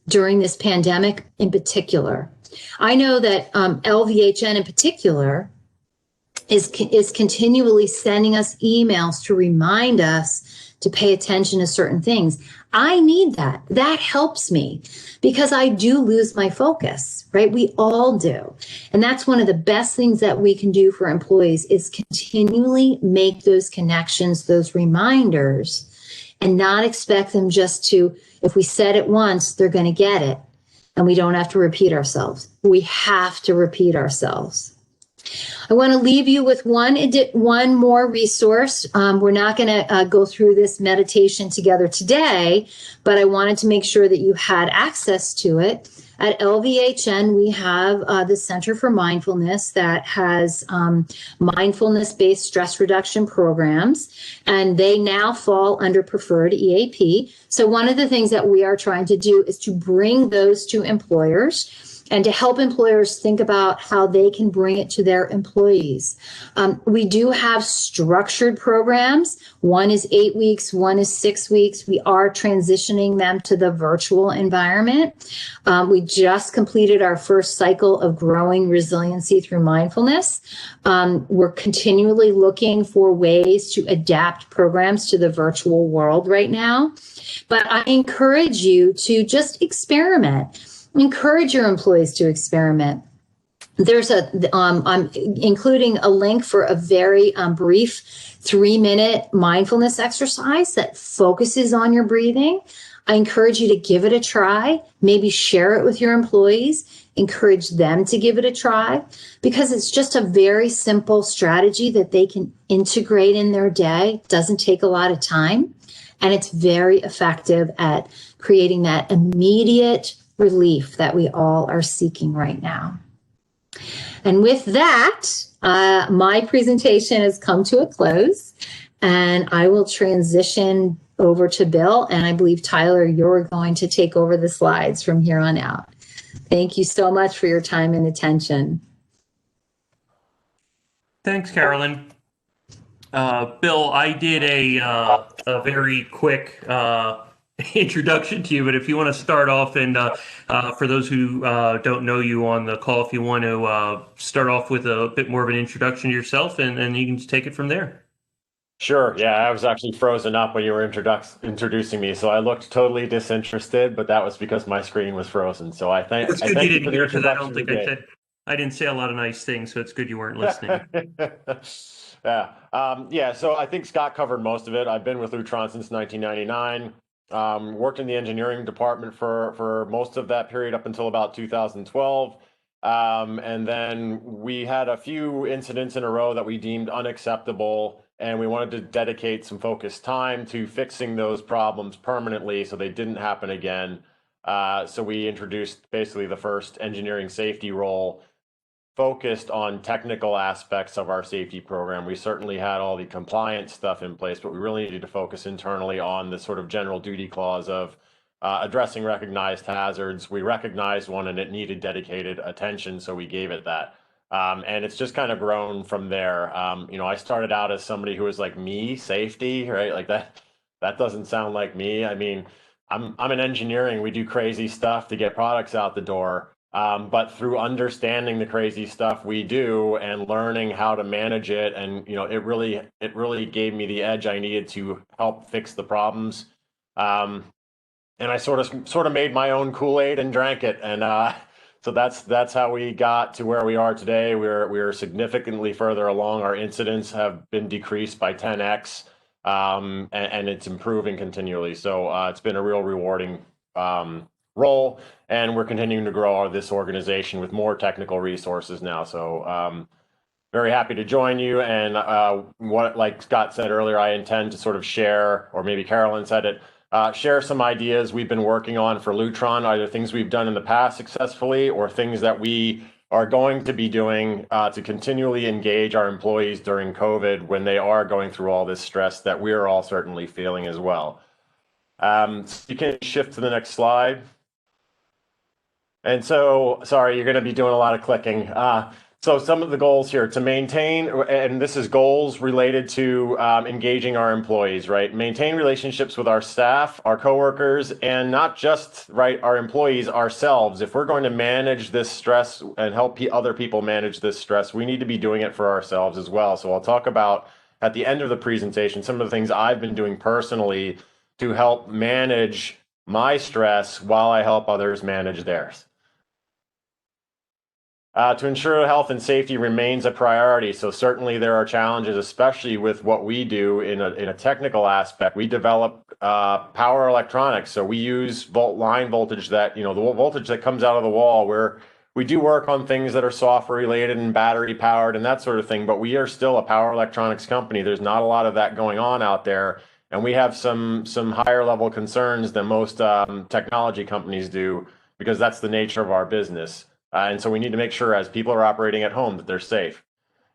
during this pandemic in particular. I know that LVHN in particular is continually sending us emails to remind us to pay attention to certain things. I need that. That helps me because I do lose my focus, right? We all do. And that's one of the best things that we can do for employees is continually make those connections, those reminders, and not expect them just to, if we said it once, they're going to get it. And we don't have to repeat ourselves. We have to repeat ourselves. I want to leave you with one more resource. We're not going to go through this meditation together today, but I wanted to make sure that you had access to it. At LVHN, we have the Center for Mindfulness that has mindfulness-based stress reduction programs, and they now fall under preferred EAP. So one of the things that we are trying to do is to bring those to employers and to help employers think about how they can bring it to their employees. We do have structured programs. One is 8 weeks, one is 6 weeks. We are transitioning them to the virtual environment. We just completed our first cycle of growing resiliency through mindfulness. We're continually looking for ways to adapt programs to the virtual world right now. But I encourage you to just experiment. Encourage your employees to experiment. There's I'm including a link for a very brief 3-minute mindfulness exercise that focuses on your breathing. I encourage you to give it a try, maybe share it with your employees, encourage them to give it a try, because it's just a very simple strategy that they can integrate in their day. It doesn't take a lot of time, and it's very effective at creating that immediate relief that we all are seeking right now. And with that, my presentation has come to a close, and I will transition over to Bill. And I believe, Tyler, you're going to take over the slides from here on out. Thank you so much for your time and attention. Thanks, Carolyn. Bill, I did a very quick introduction to you, but if you want to start off and for those who don't know you on the call, if you want to start off with a bit more of an introduction to yourself, and you can just take it from there. Sure. Yeah, I was actually frozen up when you were introducing me, so I looked totally disinterested, but that was because my screen was frozen. So I thank It's I good thank you you for didn't the hear, because introduction. I didn't say a lot of nice things, so it's good you weren't listening. Yeah. Yeah. So I think Scott covered most of it. I've been with Lutron since 1999. Worked in the engineering department for most of that period up until about 2012. And then we had a few incidents in a row that we deemed unacceptable, and we wanted to dedicate some focused time to fixing those problems permanently so they didn't happen again. So we introduced basically the first engineering safety role focused on technical aspects of our safety program. We certainly had all the compliance stuff in place, but we really needed to focus internally on the sort of general duty clause of addressing recognized hazards. We recognized one and it needed dedicated attention, so we gave it that. And it's just kind of grown from there. I started out as somebody who was like, me, safety, right? Like that doesn't sound like me. I mean, I'm in engineering. We do crazy stuff to get products out the door. But through understanding the crazy stuff we do and learning how to manage it, and it really gave me the edge I needed to help fix the problems. And I sort of made my own Kool-Aid and drank it, and so that's how we got to where we are today. We're significantly further along. Our incidents have been decreased by 10x, and it's improving continually. So it's been a real rewarding role, and we're continuing to grow this organization with more technical resources now. So very happy to join you. And like Scott said earlier, I intend to sort of share, or maybe Carolyn said it, share some ideas we've been working on for Lutron, either things we've done in the past successfully or things that we are going to be doing to continually engage our employees during COVID when they are going through all this stress that we're all certainly feeling as well. So you can shift to the next slide. And so, sorry, you're going to be doing a lot of clicking. So some of the goals here to maintain, and this is goals related to engaging our employees, right? Maintain relationships with our staff, our coworkers, and not just, right, our employees, ourselves. If we're going to manage this stress and help other people manage this stress, we need to be doing it for ourselves as well. So I'll talk about at the end of the presentation some of the things I've been doing personally to help manage my stress while I help others manage theirs. To ensure health and safety remains a priority. So certainly there are challenges, especially with what we do in a technical aspect. We develop power electronics. So we use line voltage that, the voltage that comes out of the wall, where we do work on things that are software related and battery powered and that sort of thing, but we are still a power electronics company. There's not a lot of that going on out there. And we have some higher level concerns than most technology companies do, because that's the nature of our business. And so we need to make sure as people are operating at home that they're safe.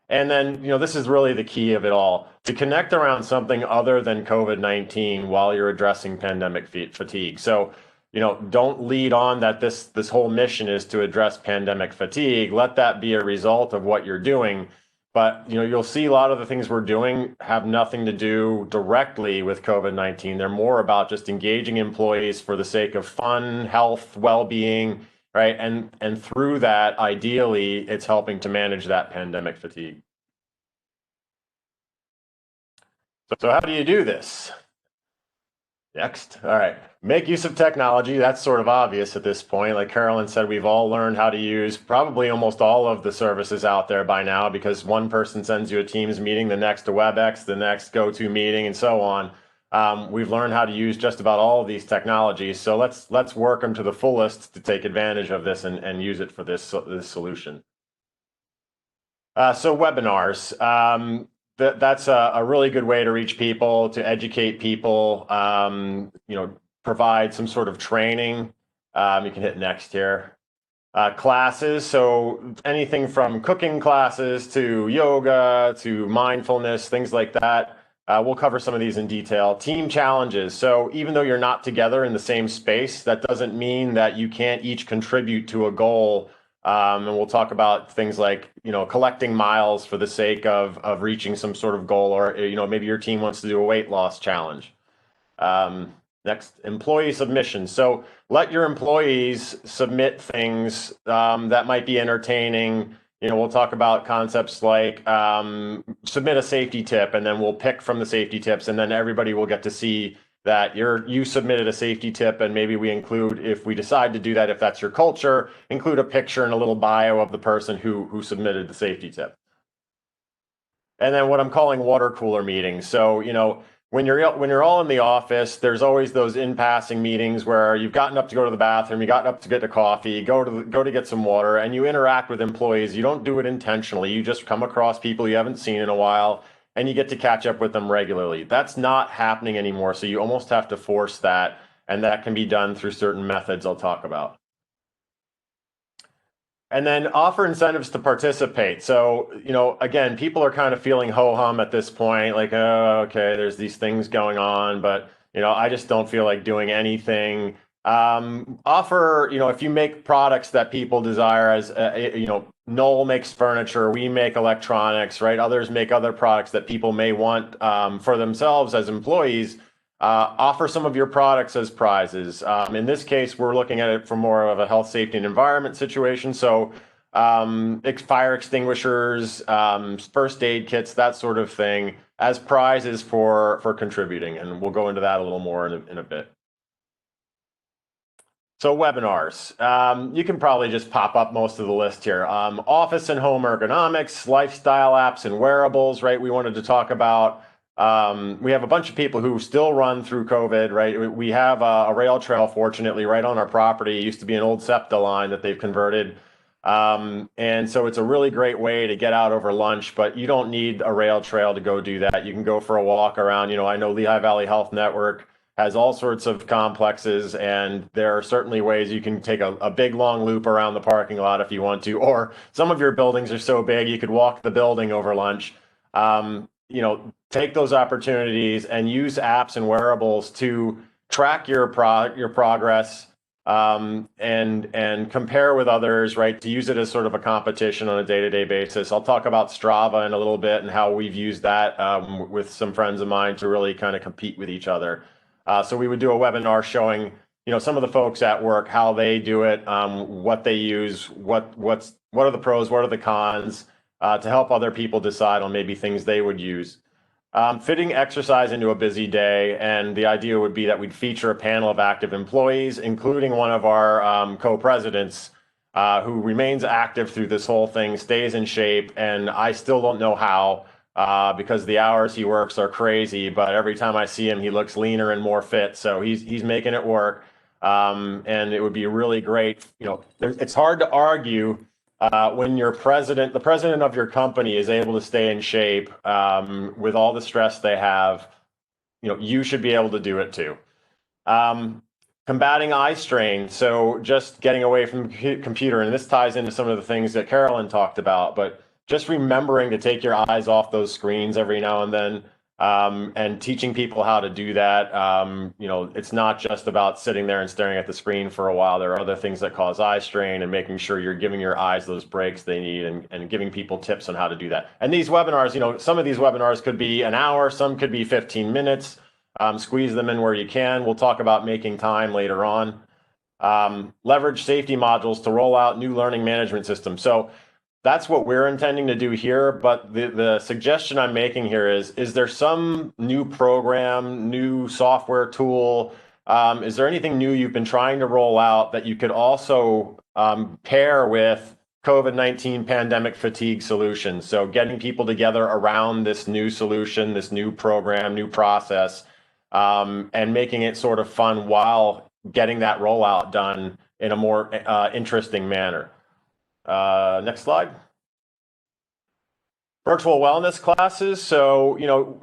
And then, this is really the key of it all, to connect around something other than COVID-19 while you're addressing pandemic fatigue. So, don't lead on that this whole mission is to address pandemic fatigue. Let that be a result of what you're doing. But, you'll see a lot of the things we're doing have nothing to do directly with COVID-19. They're more about just engaging employees for the sake of fun, health, well-being, right? And through that, ideally, it's helping to manage that pandemic fatigue. So how do you do this? Next. All right. Make use of technology. That's sort of obvious at this point. Like Carolyn said, we've all learned how to use probably almost all of the services out there by now, because one person sends you a Teams meeting, the next a WebEx, the next GoToMeeting, and so on. We've learned how to use just about all of these technologies. So let's work them to the fullest to take advantage of this and use it for this solution. So webinars. That's a really good way to reach people, to educate people, provide some sort of training. You can hit next here. Classes, so anything from cooking classes to yoga to mindfulness, things like that. We'll cover some of these in detail. Team challenges. So even though you're not together in the same space, that doesn't mean that you can't each contribute to a goal. And we'll talk about things like, collecting miles for the sake of reaching some sort of goal, or, maybe your team wants to do a weight loss challenge. Next, employee submissions. So let your employees submit things that might be entertaining. We'll talk about concepts like submit a safety tip, and then we'll pick from the safety tips, and then everybody will get to see that you submitted a safety tip, and maybe we include, if we decide to do that, if that's your culture, include a picture and a little bio of the person who submitted the safety tip. And then what I'm calling water cooler meetings. So, when you're all in the office, there's always those in-passing meetings where you've gotten up to go to the bathroom, you gotten up to get a coffee, go to get some water, and you interact with employees. You don't do it intentionally. You just come across people you haven't seen in a while, and you get to catch up with them regularly. That's not happening anymore, so you almost have to force that, and that can be done through certain methods I'll talk about. And then offer incentives to participate. So, again, people are kind of feeling ho-hum at this point, like, oh, okay, there's these things going on, but, I just don't feel like doing anything. Offer, if you make products that people desire, as, Knoll makes furniture, we make electronics, right? Others make other products that people may want for themselves as employees. Offer some of your products as prizes. In this case, we're looking at it from more of a health, safety, and environment situation. So fire extinguishers, first aid kits, that sort of thing, as prizes for contributing. And we'll go into that a little more in a bit. So webinars, you can probably just pop up most of the list here. Office and home ergonomics, lifestyle apps and wearables, right? We wanted to talk about. We have a bunch of people who still run through COVID, right? We have a rail trail, fortunately, right on our property. It used to be an old SEPTA line that they've converted. And so it's a really great way to get out over lunch, but you don't need a rail trail to go do that. You can go for a walk around. I know Lehigh Valley Health Network has all sorts of complexes, and there are certainly ways you can take a big long loop around the parking lot if you want to, or some of your buildings are so big you could walk the building over lunch. Take those opportunities and use apps and wearables to track your progress, and compare with others, right? To use it as sort of a competition on a day-to-day basis. I'll talk about Strava in a little bit and how we've used that with some friends of mine to really kind of compete with each other. So we would do a webinar showing, some of the folks at work, how they do it, what they use, what are the pros, what are the cons, to help other people decide on maybe things they would use. Fitting exercise into a busy day, and the idea would be that we'd feature a panel of active employees, including one of our co-presidents, who remains active through this whole thing, stays in shape, and I still don't know how, because the hours he works are crazy, but every time I see him, he looks leaner and more fit, so he's making it work. And it would be really great. It's hard to argue when the president of your company is able to stay in shape with all the stress they have. You should be able to do it too. Combating eye strain, so just getting away from the computer, and this ties into some of the things that Carolyn talked about, but just remembering to take your eyes off those screens every now and then. And teaching people how to do that. It's not just about sitting there and staring at the screen for a while. There are other things that cause eye strain, and making sure you're giving your eyes those breaks they need, and giving people tips on how to do that. And these webinars, some of these webinars could be an hour, some could be 15 minutes. Squeeze them in where you can. We'll talk about making time later on. Leverage safety modules to roll out new learning management systems. So that's what we're intending to do here, but the suggestion I'm making here is there some new program, new software tool, is there anything new you've been trying to roll out that you could also pair with COVID-19 pandemic fatigue solutions? So getting people together around this new solution, this new program, new process, and making it sort of fun while getting that rollout done in a more interesting manner. Next slide. Virtual wellness classes. So,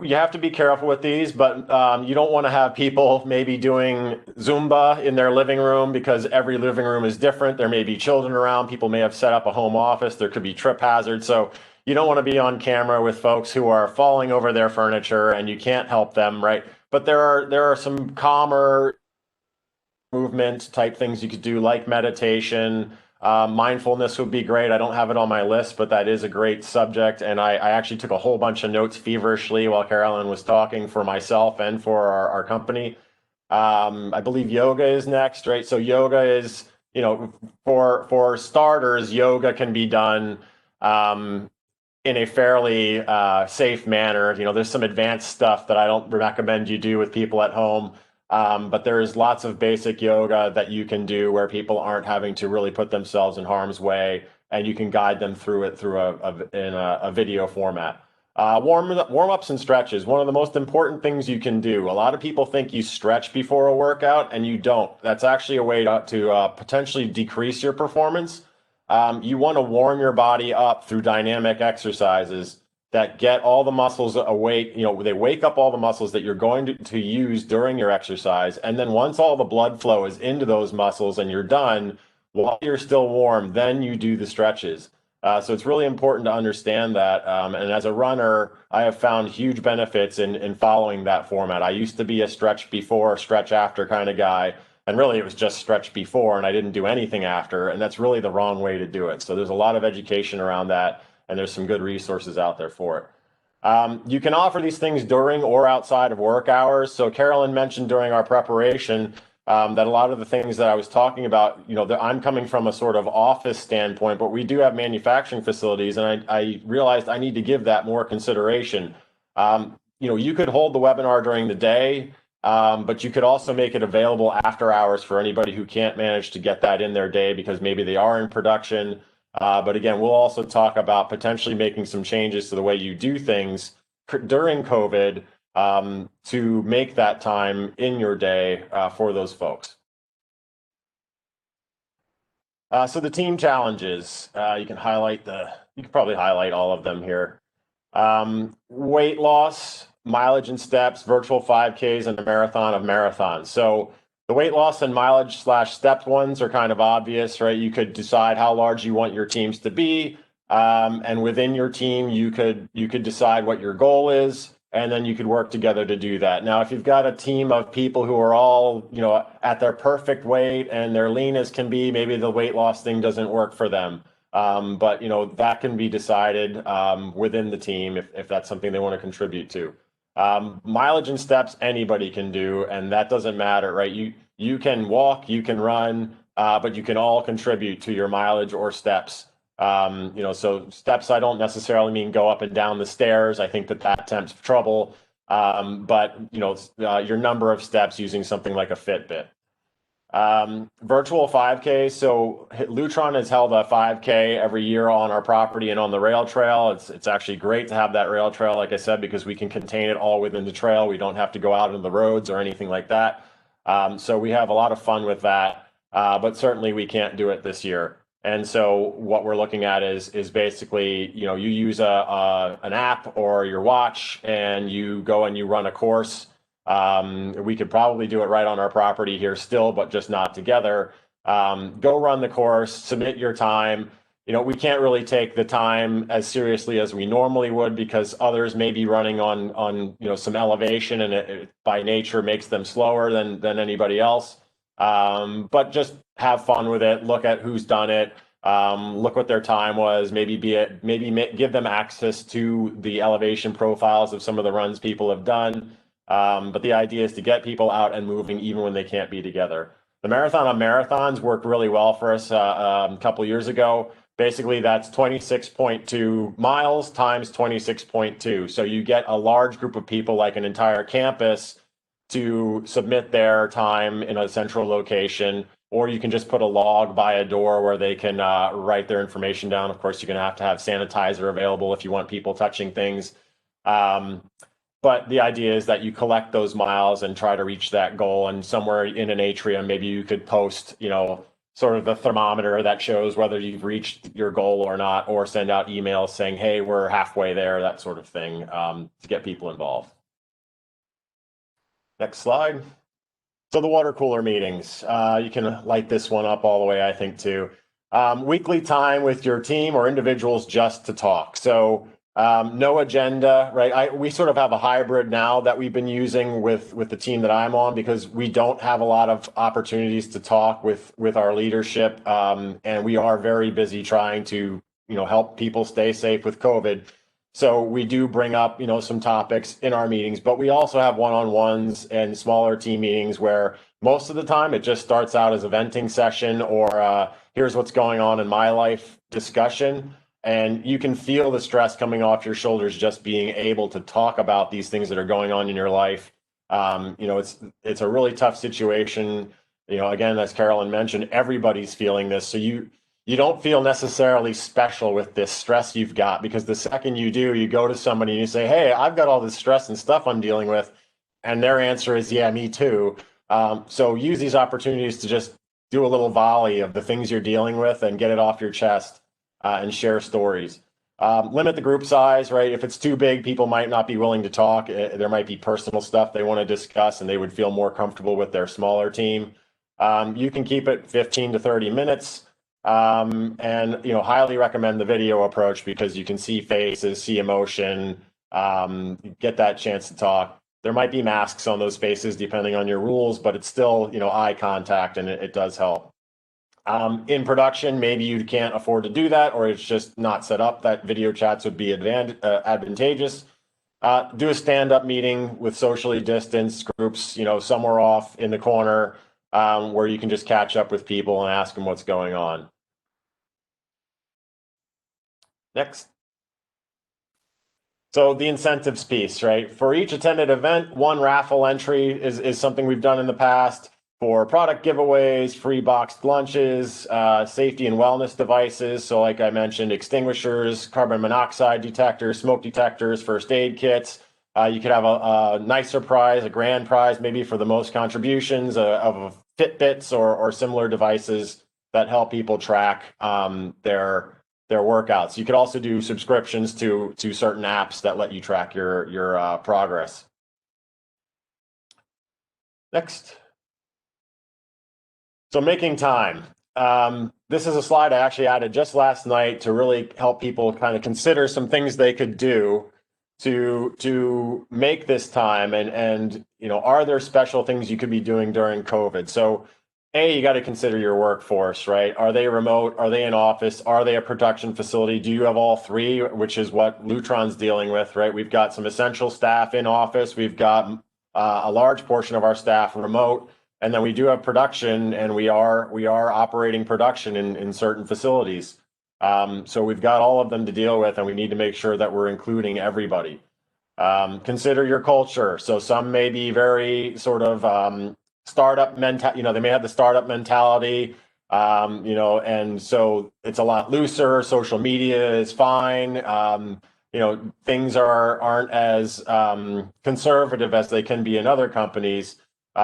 you have to be careful with these, but you don't want to have people maybe doing Zumba in their living room, because every living room is different. There may be children around. People may have set up a home office. There could be trip hazards. So you don't want to be on camera with folks who are falling over their furniture and you can't help them, right? But there are some calmer movement type things you could do, like meditation. Mindfulness would be great. I don't have it on my list, but that is a great subject. And I actually took a whole bunch of notes feverishly while Carolyn was talking, for myself and for our company. I believe yoga is next, right? So yoga is, for starters, yoga can be done in a fairly safe manner. There's some advanced stuff that I don't recommend you do with people at home. But there's lots of basic yoga that you can do where people aren't having to really put themselves in harm's way, and you can guide them through it in a video format. Warm-ups and stretches, one of the most important things you can do. A lot of people think you stretch before a workout, and you don't. That's actually a way to potentially decrease your performance. You want to warm your body up through dynamic exercises that get all the muscles awake. They wake up all the muscles that you're going to use during your exercise. And then once all the blood flow is into those muscles and you're done, while you're still warm, then you do the stretches. So it's really important to understand that. And as a runner, I have found huge benefits in following that format. I used to be a stretch before, stretch after kind of guy. And really, it was just stretch before, and I didn't do anything after. And that's really the wrong way to do it. So there's a lot of education around that, and there's some good resources out there for it. You can offer these things during or outside of work hours. So Carolyn mentioned during our preparation that a lot of the things that I was talking about, I'm coming from a sort of office standpoint, but we do have manufacturing facilities, and I realized I need to give that more consideration. You could hold the webinar during the day, but you could also make it available after hours for anybody who can't manage to get that in their day because maybe they are in production. But again, we'll also talk about potentially making some changes to the way you do things during COVID to make that time in your day for those folks. So the team challenges, you can probably highlight all of them here. Weight loss, mileage and steps, virtual 5Ks, and a marathon of marathons. So the weight loss and mileage/step ones are kind of obvious, right? You could decide how large you want your teams to be. And within your team, you could decide what your goal is. and then you could work together to do that. Now, if you've got a team of people who are all, at their perfect weight and they're lean as can be, maybe the weight loss thing doesn't work for them. But that can be decided within the team if that's something they want to contribute to. Mileage and steps anybody can do, and that doesn't matter, right? You can walk, you can run, but you can all contribute to your mileage or steps. So steps, I don't necessarily mean go up and down the stairs. I think that tempts trouble. But your number of steps using something like a Fitbit. Virtual 5K. So Lutron has held a 5K every year on our property and on the rail trail. It's actually great to have that rail trail, like I said, because we can contain it all within the trail. We don't have to go out into the roads or anything like that. So we have a lot of fun with that, but certainly we can't do it this year. And so what we're looking at is basically, you use an app or your watch and you go and you run a course. We could probably do it right on our property here still, but just not together. Go run the course, submit your time. We can't really take the time as seriously as we normally would because others may be running on some elevation, and it by nature makes them slower than anybody else. But just have fun with it. Look at who's done it. Look what their time was. Maybe give them access to the elevation profiles of some of the runs people have done. But the idea is to get people out and moving even when they can't be together. The marathon on marathons worked really well for us a couple years ago. Basically, that's 26.2 miles times 26.2. So you get a large group of people, like an entire campus, to submit their time in a central location, or you can just put a log by a door where they can write their information down. Of course, you're going to have sanitizer available if you want people touching things. But the idea is that you collect those miles and try to reach that goal. And somewhere in an atrium, maybe you could post, sort of the thermometer that shows whether you've reached your goal or not, or send out emails saying, hey, we're halfway there, that sort of thing, to get people involved. Next slide. So the water cooler meetings, you can light this one up all the way, I think, too. Weekly time with your team or individuals just to talk. So no agenda, right? We sort of have a hybrid now that we've been using with the team that I'm on, because we don't have a lot of opportunities to talk with our leadership. And we are very busy trying to, help people stay safe with COVID. So we do bring up, some topics in our meetings, but we also have one-on-ones and smaller team meetings where most of the time it just starts out as a venting session or here's what's going on in my life discussion. And you can feel the stress coming off your shoulders just being able to talk about these things that are going on in your life. It's a really tough situation. Again, as Carolyn mentioned, everybody's feeling this. So you don't feel necessarily special with this stress you've got, because the second you do, you go to somebody and you say, hey, I've got all this stress and stuff I'm dealing with. And their answer is, yeah, me too. So use these opportunities to just do a little volley of the things you're dealing with and get it off your chest. And share stories. Limit the group size, right? If it's too big, people might not be willing to talk. There might be personal stuff they want to discuss, and they would feel more comfortable with their smaller team. You can keep it 15 to 30 minutes. And highly recommend the video approach, because you can see faces, see emotion, get that chance to talk. There might be masks on those faces depending on your rules, but it's still, eye contact, and it does help. In production, maybe you can't afford to do that, or it's just not set up that video chats would be advantageous. Do a stand-up meeting with socially distanced groups, somewhere off in the corner, where you can just catch up with people and ask them what's going on. Next. So the incentives piece, right? For each attended event, one raffle entry is something we've done in the past. For product giveaways, free boxed lunches, safety and wellness devices. So like I mentioned, extinguishers, carbon monoxide detectors, smoke detectors, first aid kits. You could have a nicer prize, a grand prize, maybe for the most contributions of Fitbits or similar devices that help people track their workouts. You could also do subscriptions to certain apps that let you track your progress. Next. So making time. This is a slide I actually added just last night to really help people kind of consider some things they could do to make this time, and are there special things you could be doing during COVID? So you got to consider your workforce, right? Are they remote? Are they in office? Are they a production facility? Do you have all three, which is what Lutron's dealing with, right? We've got some essential staff in office. We've got a large portion of our staff remote, and then we do have production, and we are operating production in certain facilities. So we've got all of them to deal with, and we need to make sure that we're including everybody. Consider your culture. So some may be very sort of startup mentality, they may have the startup mentality, and so it's a lot looser. Social media is fine. Things aren't as conservative as they can be in other companies.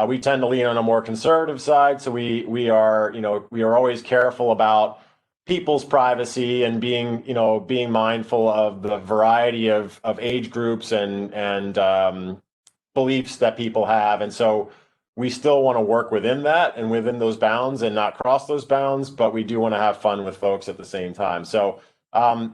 We tend to lean on a more conservative side, so we are always careful about people's privacy and being mindful of the variety of age groups and beliefs that people have, and so we still want to work within that and within those bounds and not cross those bounds, but we do want to have fun with folks at the same time. So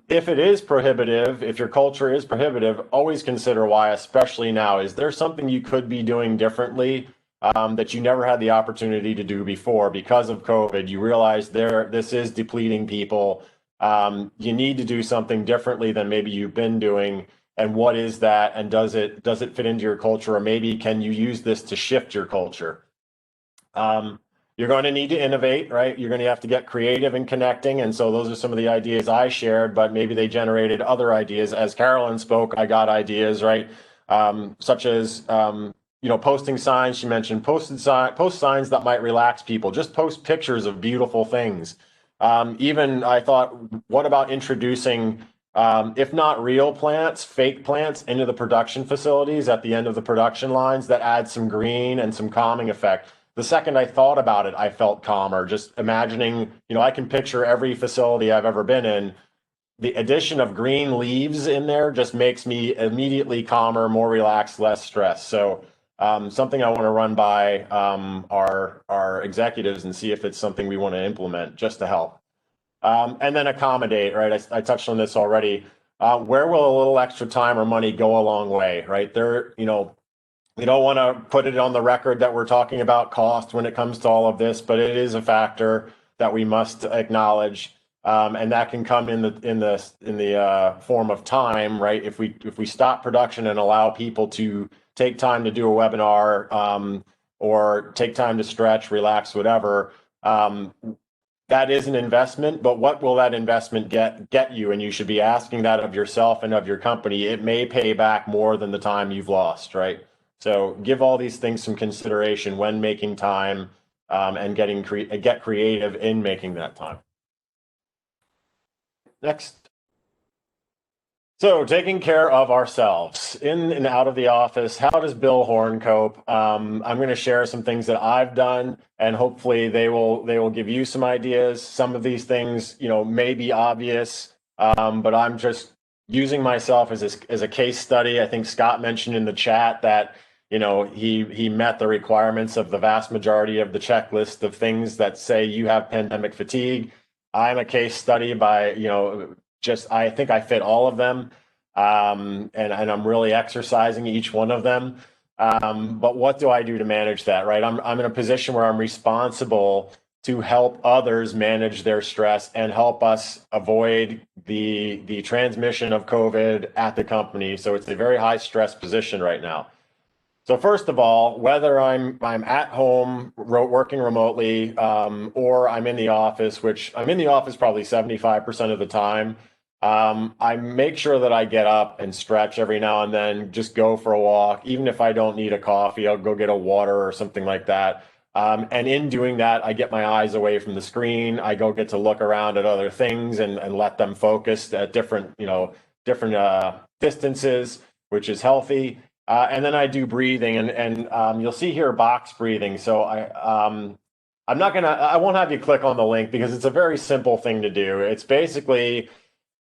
if it is prohibitive, if your culture is prohibitive, always consider why, especially now. Is there something you could be doing differently that you never had the opportunity to do before because of COVID? You realize this is depleting people. You need to do something differently than maybe you've been doing. And what is that? And does it fit into your culture? Or maybe can you use this to shift your culture? You're going to need to innovate, right? You're going to have to get creative and connecting. And so those are some of the ideas I shared, but maybe they generated other ideas. As Carolyn spoke, I got ideas, right? Such as, posting signs. She mentioned post signs that might relax people. Just post pictures of beautiful things. Even I thought, what about introducing, if not real plants, fake plants into the production facilities at the end of the production lines that add some green and some calming effect. The second I thought about it, I felt calmer. Just imagining, I can picture every facility I've ever been in. The addition of green leaves in there just makes me immediately calmer, more relaxed, less stressed. So something I want to run by our executives and see if it's something we want to implement just to help. And then accommodate, right? I touched on this already. Where will a little extra time or money go a long way, right? We don't want to put it on the record that we're talking about cost when it comes to all of this, but it is a factor that we must acknowledge, and that can come in the form of time, right? If we stop production and allow people to take time to do a webinar, or take time to stretch, relax, whatever. That is an investment, but what will that investment get you? And you should be asking that of yourself and of your company. It may pay back more than the time you've lost, right? So give all these things some consideration when making time, and get creative in making that time. Next. So taking care of ourselves in and out of the office. How does Bill Horn cope? I'm going to share some things that I've done, and hopefully they will give you some ideas. Some of these things, may be obvious, but I'm just using myself as a case study. I think Scott mentioned in the chat that he met the requirements of the vast majority of the checklist of things that say you have pandemic fatigue. I'm a case study by I think I fit all of them, and I'm really exercising each one of them. But what do I do to manage that, right? I'm in a position where I'm responsible to help others manage their stress and help us avoid the transmission of COVID at the company. So it's a very high stress position right now. So first of all, whether I'm at home working remotely, or I'm in the office, which I'm in the office probably 75% of the time, I make sure that I get up and stretch every now and then, just go for a walk. Even if I don't need a coffee, I'll go get a water or something like that. And in doing that, I get my eyes away from the screen. I get to look around at other things and let them focus at different distances, which is healthy. And then I do breathing, and you'll see here box breathing. So I won't have you click on the link because it's a very simple thing to do. It's basically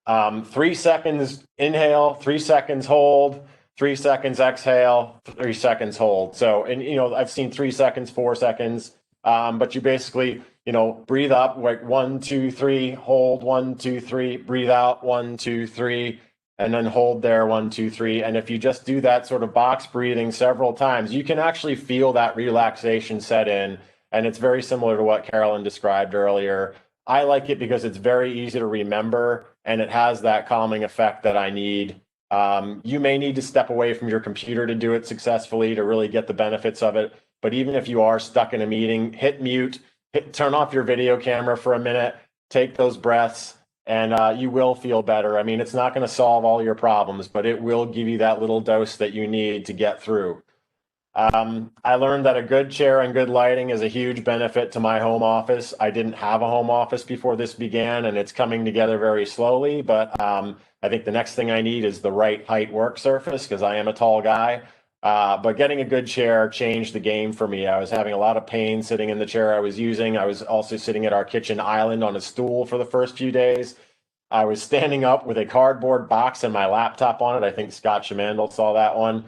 3 seconds inhale, 3 seconds hold, 3 seconds exhale, 3 seconds hold. So, I've seen 3 seconds, 4 seconds, but you basically, breathe up like 1, 2, 3, hold 1, 2, 3, breathe out 1, 2, 3. and then hold there 1, 2, 3. And if you just do that sort of box breathing several times, you can actually feel that relaxation set in. And it's very similar to what Carolyn described earlier. I like it because it's very easy to remember and it has that calming effect that I need. You may need to step away from your computer to do it successfully to really get the benefits of it. But even if you are stuck in a meeting, hit mute, turn off your video camera for a minute, take those breaths, and you will feel better. I mean, it's not going to solve all your problems, but it will give you that little dose that you need to get through. I learned that a good chair and good lighting is a huge benefit to my home office. I didn't have a home office before this began, and it's coming together very slowly, but I think the next thing I need is the right height work surface because I am a tall guy. But getting a good chair changed the game for me. I was having a lot of pain sitting in the chair I was using. I was also sitting at our kitchen island on a stool for the first few days. I was standing up with a cardboard box and my laptop on it. I think Scott Shamandel saw that one.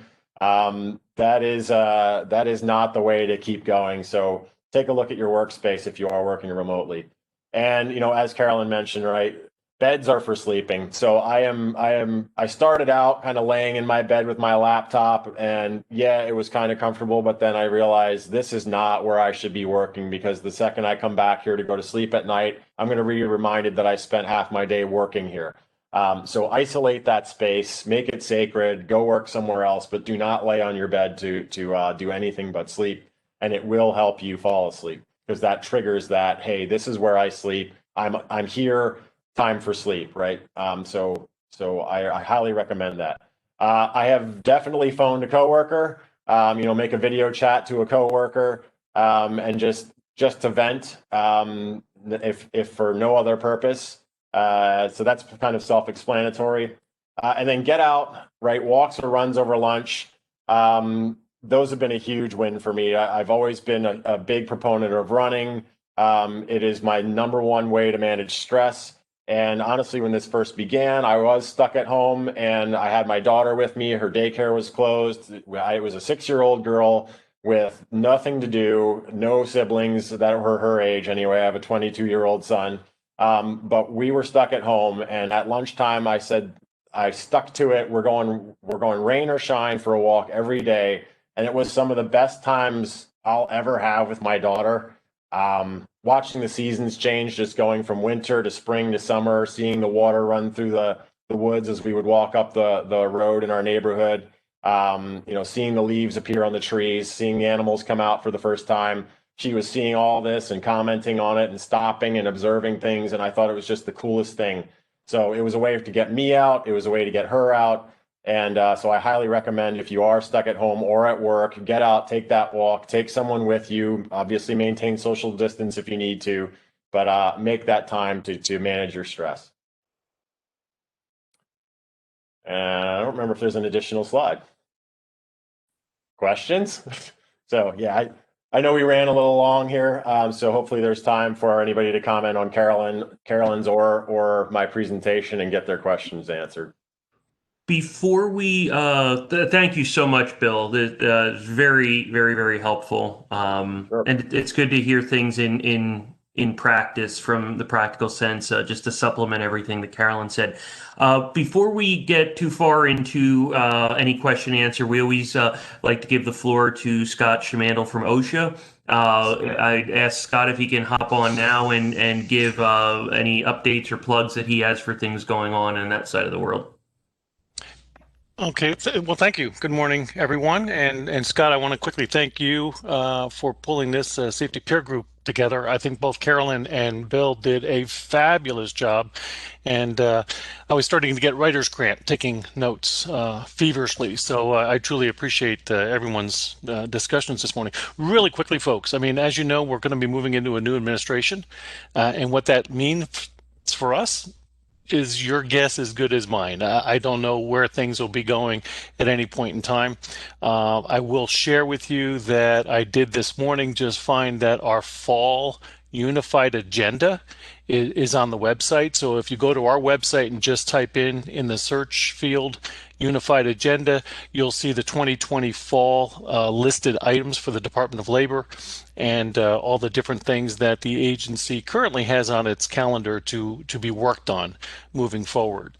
That is not the way to keep going. So take a look at your workspace if you are working remotely. And as Carolyn mentioned, right, beds are for sleeping. So I started out kind of laying in my bed with my laptop, and yeah, it was kind of comfortable, but then I realized this is not where I should be working, because the second I come back here to go to sleep at night, I'm going to be reminded that I spent half my day working here. So isolate that space, make it sacred, go work somewhere else, but do not lay on your bed to do anything but sleep. And it will help you fall asleep, because that triggers that, hey, this is where I sleep. I'm here, time for sleep, right? So I highly recommend that. I have definitely phoned a coworker, make a video chat to a coworker, and just to vent, if for no other purpose. So that's kind of self-explanatory. And then get out, right? Walks or runs over lunch. Those have been a huge win for me. I've always been a big proponent of running. It is my number one way to manage stress. And honestly, when this first began, I was stuck at home and I had my daughter with me. Her daycare was closed. I was a 6-year-old girl with nothing to do, no siblings that were her age anyway. I have a 22-year-old son. But we were stuck at home, and at lunchtime I said, I stuck to it. We're going rain or shine for a walk every day. And it was some of the best times I'll ever have with my daughter. Watching the seasons change, just going from winter to spring to summer, seeing the water run through the woods as we would walk up the road in our neighborhood, seeing the leaves appear on the trees, seeing the animals come out for the first time. She was seeing all this and commenting on it and stopping and observing things. And I thought it was just the coolest thing. So it was a way to get me out. It was a way to get her out. And so I highly recommend, if you are stuck at home or at work, get out, take that walk, take someone with you, obviously maintain social distance if you need to, but make that time to manage your stress. And I don't remember if there's an additional slide. Questions? So yeah, I know we ran a little long here, so hopefully there's time for anybody to comment on Carolyn's or my presentation and get their questions answered. Before we, thank you so much, Bill. It's very, very, very helpful. Sure. And it's good to hear things in practice from the practical sense, just to supplement everything that Carolyn said. Before we get too far into any question and answer, we always like to give the floor to Scott Shamandel from OSHA. I'd ask Scott if he can hop on now and give any updates or plugs that he has for things going on in that side of the world. Okay, well, thank you. Good morning, everyone. And Scott, I want to quickly thank you for pulling this safety peer group together. I think both Carolyn and Bill did a fabulous job. And I was starting to get writer's cramp taking notes feverishly. So I truly appreciate everyone's discussions this morning. Really quickly, folks, I mean, as you know, we're going to be moving into a new administration. And what that means for us is your guess as good as mine. I don't know where things will be going at any point in time. I will share with you that I did this morning just find that our fall unified agenda is on the website. So if you go to our website and just type in the search field unified agenda, you'll see the 2020 fall listed items for the Department of Labor and all the different things that the agency currently has on its calendar to be worked on moving forward.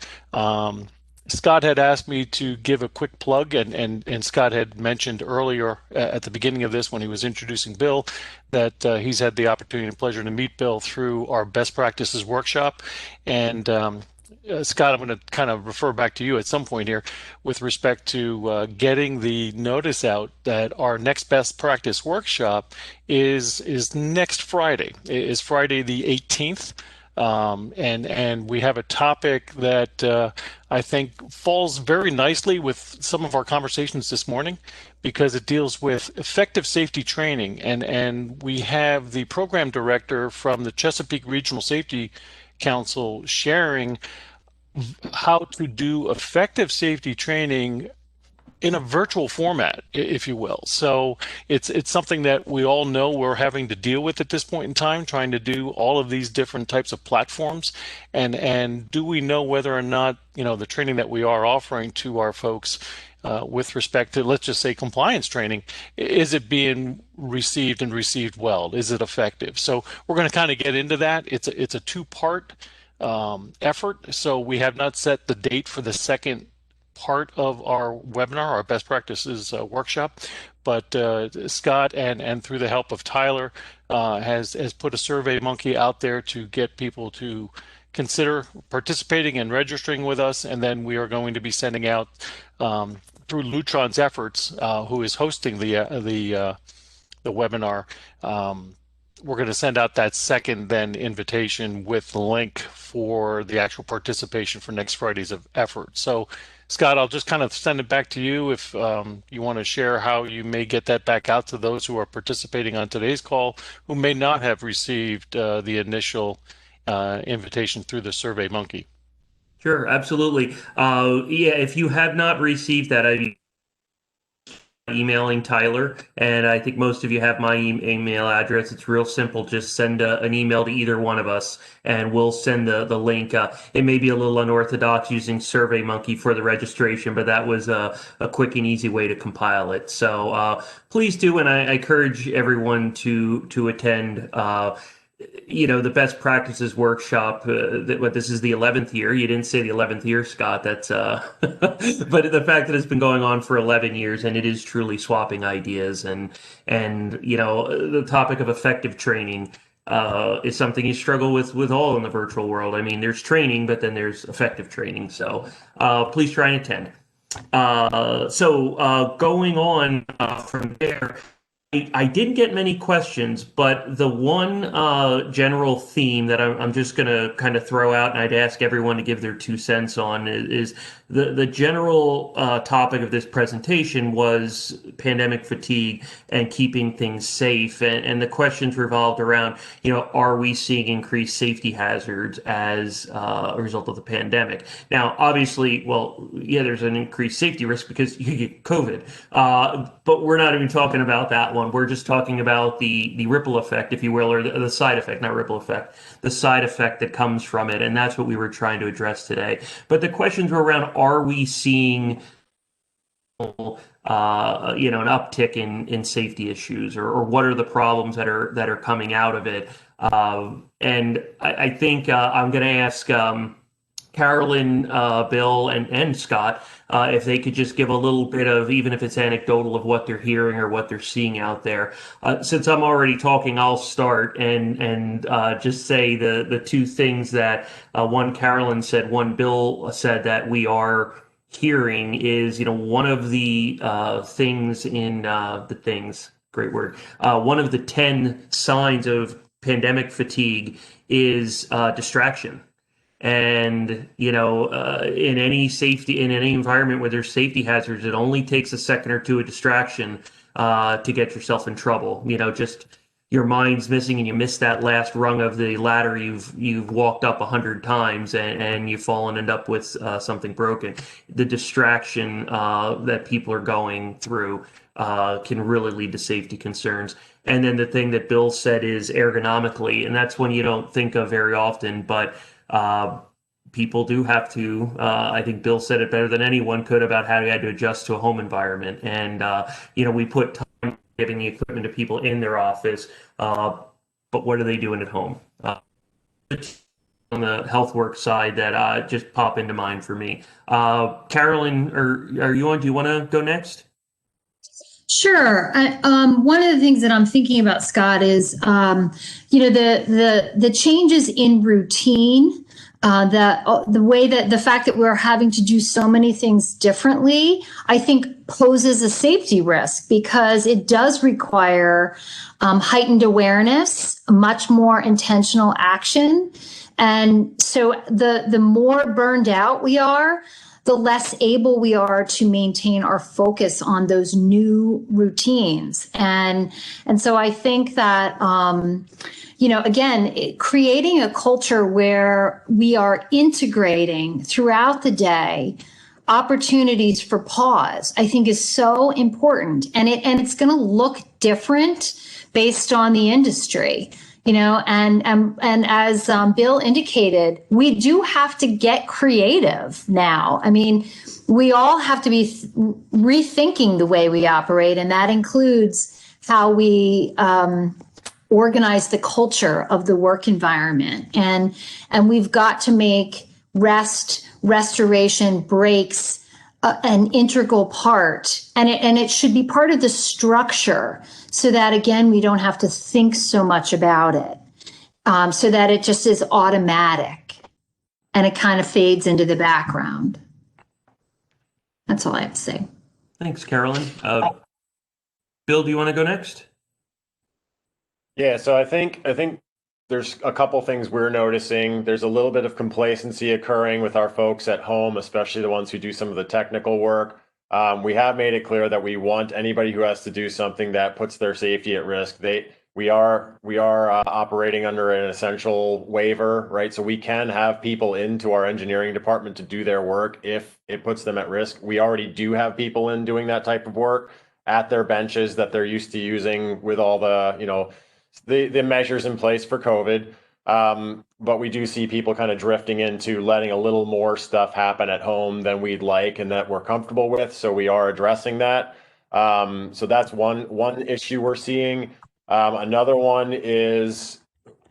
Scott had asked me to give a quick plug, and Scott had mentioned earlier at the beginning of this when he was introducing Bill that he's had the opportunity and pleasure to meet Bill through our best practices workshop. And Scott, I'm going to kind of refer back to you at some point here with respect to getting the notice out that our next best practice workshop is next Friday. Is Friday the 18th. And we have a topic that I think falls very nicely with some of our conversations this morning because it deals with effective safety training. And we have the program director from the Chesapeake Regional Safety Council sharing how to do effective safety training in a virtual format, if you will. So it's something that we all know we're having to deal with at this point in time, trying to do all of these different types of platforms. And do we know whether or not, the training that we are offering to our folks with respect to, let's just say, compliance training, is it being received and received well? Is it effective? So we're going to kind of get into that. It's a two-part effort. So we have not set the date for the second part of our webinar, our best practices workshop, but Scott and through the help of Tyler has put a survey monkey out there to get people to consider participating and registering with us, and then we are going to be sending out through Lutron's efforts, who is hosting the webinar. We're going to send out that second then invitation with the link for the actual participation for next Friday's effort. So Scott, I'll just kind of send it back to you if you want to share how you may get that back out to those who are participating on today's call who may not have received the initial invitation through the Survey Monkey. Sure, absolutely. Yeah, if you have not received that, I'd emailing Tyler, and I think most of you have my email address. It's real simple. Just send an email to either one of us, and we'll send the link. It may be a little unorthodox using SurveyMonkey for the registration, but that was a quick and easy way to compile it. So please do, and I encourage everyone to attend. The best practices workshop, this is the 11th year. You didn't say the 11th year, Scott. That's but the fact that it's been going on for 11 years and it is truly swapping ideas and the topic of effective training is something you struggle with all in the virtual world. I mean, there's training, but then there's effective training. So please try and attend. Going on from there, I didn't get many questions, but the one general theme that I'm just going to kind of throw out, and I'd ask everyone to give their 2 cents on, is the general topic of this presentation was pandemic fatigue and keeping things safe. And the questions revolved around, are we seeing increased safety hazards as a result of the pandemic? Now, obviously, well, yeah, there's an increased safety risk because you get COVID, but we're not even talking about that one. We're just talking about the ripple effect, if you will, or the side effect, not ripple effect, the side effect that comes from it. And that's what we were trying to address today. But the questions were around, are we seeing an uptick in safety issues, or what are the problems that are coming out of it? And I think I'm going to ask Carolyn, Bill, and Scott, if they could just give a little bit of, even if it's anecdotal, of what they're hearing or what they're seeing out there. Since I'm already talking, I'll start and just say the 2 things that one Carolyn said, one Bill said that we are hearing is, one of the things in great word, one of the 10 signs of pandemic fatigue is distraction. And, in any environment where there's safety hazards, it only takes a second or two of distraction to get yourself in trouble. Just your mind's missing and you miss that last rung of the ladder you've walked up 100 times and you fall and end up with something broken. The distraction that people are going through can really lead to safety concerns. And then the thing that Bill said is ergonomically, and that's one you don't think of very often, but people do have to, I think Bill said it better than anyone could about how he had to adjust to a home environment. And, we put time giving the equipment to people in their office, but what are they doing at home? on the health work side that just pop into mind for me. Carolyn, are you on? Do you want to go next? Sure. One of the things that I'm thinking about, Scott, is the changes in routine. That the way that the fact that we're having to do so many things differently, I think poses a safety risk because it does require heightened awareness, much more intentional action. And so the more burned out we are, the less able we are to maintain our focus on those new routines. And so I think that, again, creating a culture where we are integrating throughout the day opportunities for pause, I think is so important. And it's going to look different based on the industry. And as Bill indicated, we do have to get creative now. I mean, we all have to be rethinking the way we operate, and that includes how we organize the culture of the work environment. And we've got to make restoration, breaks an integral part, and it should be part of the structure so that, again, we don't have to think so much about it, so that it just is automatic and it kind of fades into the background. That's all I have to say. Thanks, Carolyn. Bill, do you want to go next? Yeah, so I think there's a couple things we're noticing. There's a little bit of complacency occurring with our folks at home, especially the ones who do some of the technical work. We have made it clear that we want anybody who has to do something that puts their safety at risk. We are operating under an essential waiver, right? So we can have people into our engineering department to do their work if it puts them at risk. We already do have people in doing that type of work at their benches that they're used to using with all the, the measures in place for COVID. But we do see people kind of drifting into letting a little more stuff happen at home than we'd like and that we're comfortable with. So we are addressing that. So that's one issue we're seeing. Another one is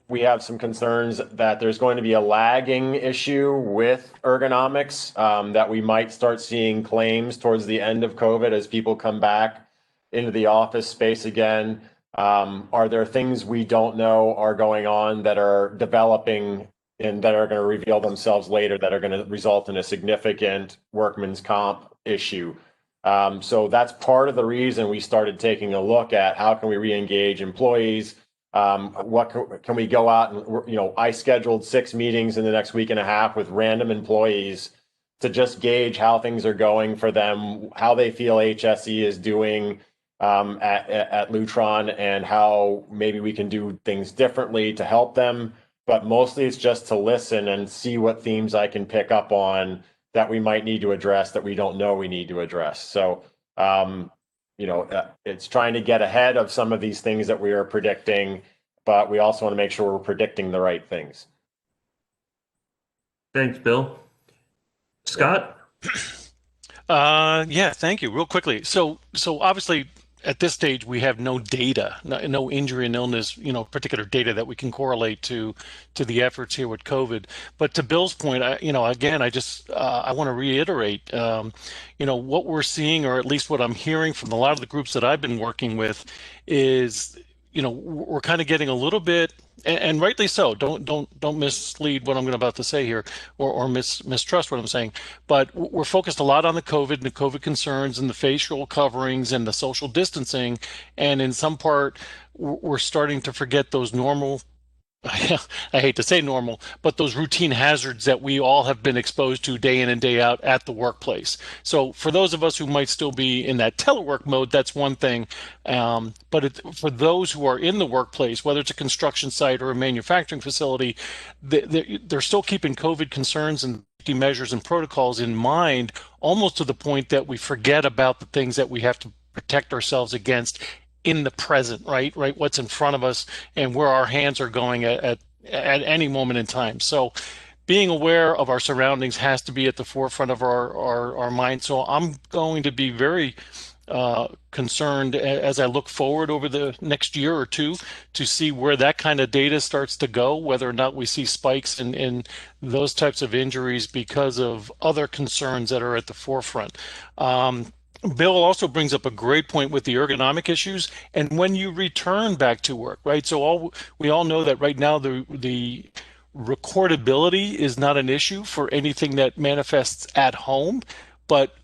we have some concerns that there's going to be a lagging issue with ergonomics, that we might start seeing claims towards the end of COVID as people come back into the office space again. Are there things we don't know are going on that are developing and that are going to reveal themselves later that are going to result in a significant workman's comp issue? So that's part of the reason we started taking a look at how can we re-engage employees? What can we go out and, I scheduled 6 meetings in the next week and a half with random employees to just gauge how things are going for them, how they feel HSE is doing at Lutron, and how maybe we can do things differently to help them. But mostly it's just to listen and see what themes I can pick up on that we might need to address that we don't know we need to address. So, it's trying to get ahead of some of these things that we are predicting, but we also want to make sure we're predicting the right things. Thanks, Bill. Scott? Yeah, thank you. Real quickly. So obviously, at this stage, we have no data, no injury and illness, particular data that we can correlate to the efforts here with COVID. But to Bill's point, again, I want to reiterate, what we're seeing, or at least what I'm hearing from a lot of the groups that I've been working with, is we're kind of getting a little bit, and rightly so. Don't mislead what I'm about to say here, or mistrust what I'm saying. But we're focused a lot on the COVID concerns and the facial coverings and the social distancing, and in some part, we're starting to forget those normal. I hate to say normal, but those routine hazards that we all have been exposed to day in and day out at the workplace. So for those of us who might still be in that telework mode, that's one thing. But for those who are in the workplace, whether it's a construction site or a manufacturing facility, they're still keeping COVID concerns and safety measures and protocols in mind, almost to the point that we forget about the things that we have to protect ourselves against in the present, right? What's in front of us and where our hands are going at any moment in time. So being aware of our surroundings has to be at the forefront of our mind. So I'm going to be very concerned as I look forward over the next year or two to see where that kind of data starts to go, whether or not we see spikes in those types of injuries because of other concerns that are at the forefront. Bill also brings up a great point with the ergonomic issues and when you return back to work, right? So we all know that right now the recordability is not an issue for anything that manifests at home, but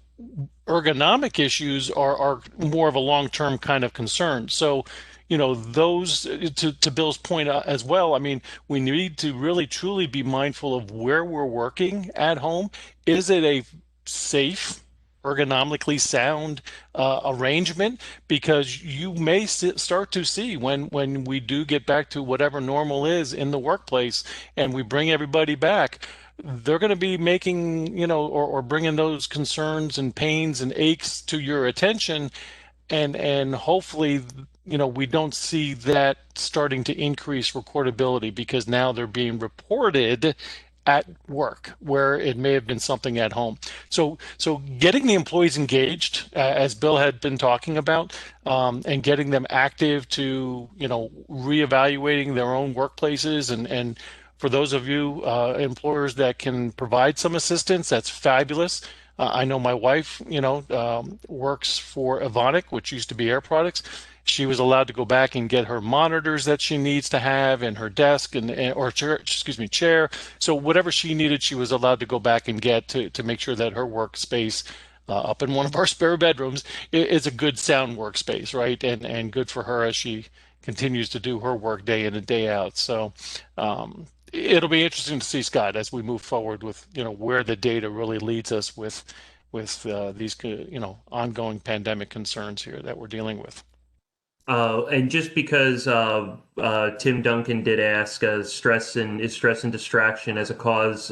ergonomic issues are more of a long-term kind of concern. So, those to Bill's point as well. I mean, we need to really truly be mindful of where we're working at home. Is it a safe, ergonomically sound arrangement? Because you may start to see when we do get back to whatever normal is in the workplace and we bring everybody back, they're going to be making, or bringing those concerns and pains and aches to your attention. And hopefully, we don't see that starting to increase recordability because now they're being reported at work where it may have been something at home. So getting the employees engaged, as Bill had been talking about, and getting them active to, reevaluating their own workplaces and for those of you employers that can provide some assistance, that's fabulous. I know my wife, works for Evonik, which used to be Air Products. She was allowed to go back and get her monitors that she needs to have in her desk or chair. So whatever she needed, she was allowed to go back and get to make sure that her workspace up in one of our spare bedrooms is a good sound workspace, right? And good for her as she continues to do her work day in and day out. So it'll be interesting to see, Scott, as we move forward with where the data really leads us with these ongoing pandemic concerns here that we're dealing with. And just because Tim Duncan did ask, stress and distraction as a cause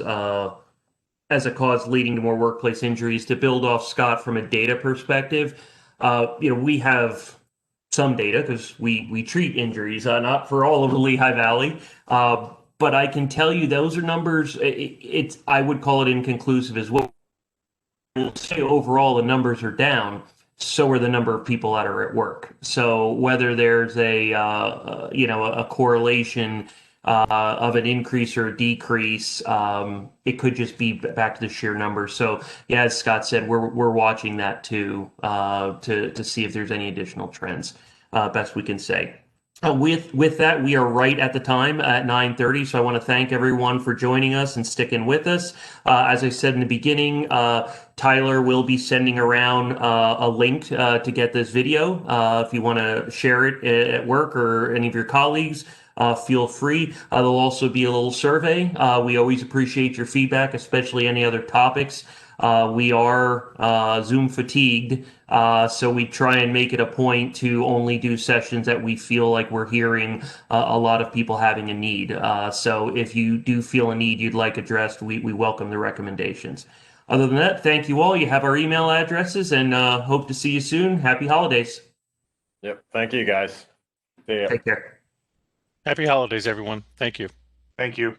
leading to more workplace injuries, to build off Scott from a data perspective, we have some data because we treat injuries, not for all of the Lehigh Valley. But I can tell you those are numbers. I would call it inconclusive as well. We'll say overall the numbers are down. So are the number of people that are at work. So whether there's a correlation of an increase or a decrease, it could just be back to the sheer numbers. So yeah, as Scott said, we're watching that too to see if there's any additional trends. Best we can say. With that, we are right at the time at 9:30. So I want to thank everyone for joining us and sticking with us. As I said in the beginning, Tyler will be sending around a link to get this video. If you want to share it at work or any of your colleagues, feel free. There'll also be a little survey. We always appreciate your feedback, especially any other topics. We are Zoom fatigued, so we try and make it a point to only do sessions that we feel like we're hearing a lot of people having a need. So if you do feel a need you'd like addressed, we welcome the recommendations. Other than that, thank you all. You have our email addresses and hope to see you soon. Happy holidays. Yep. Thank you, guys. See ya. Take care. Happy holidays, everyone. Thank you. Thank you.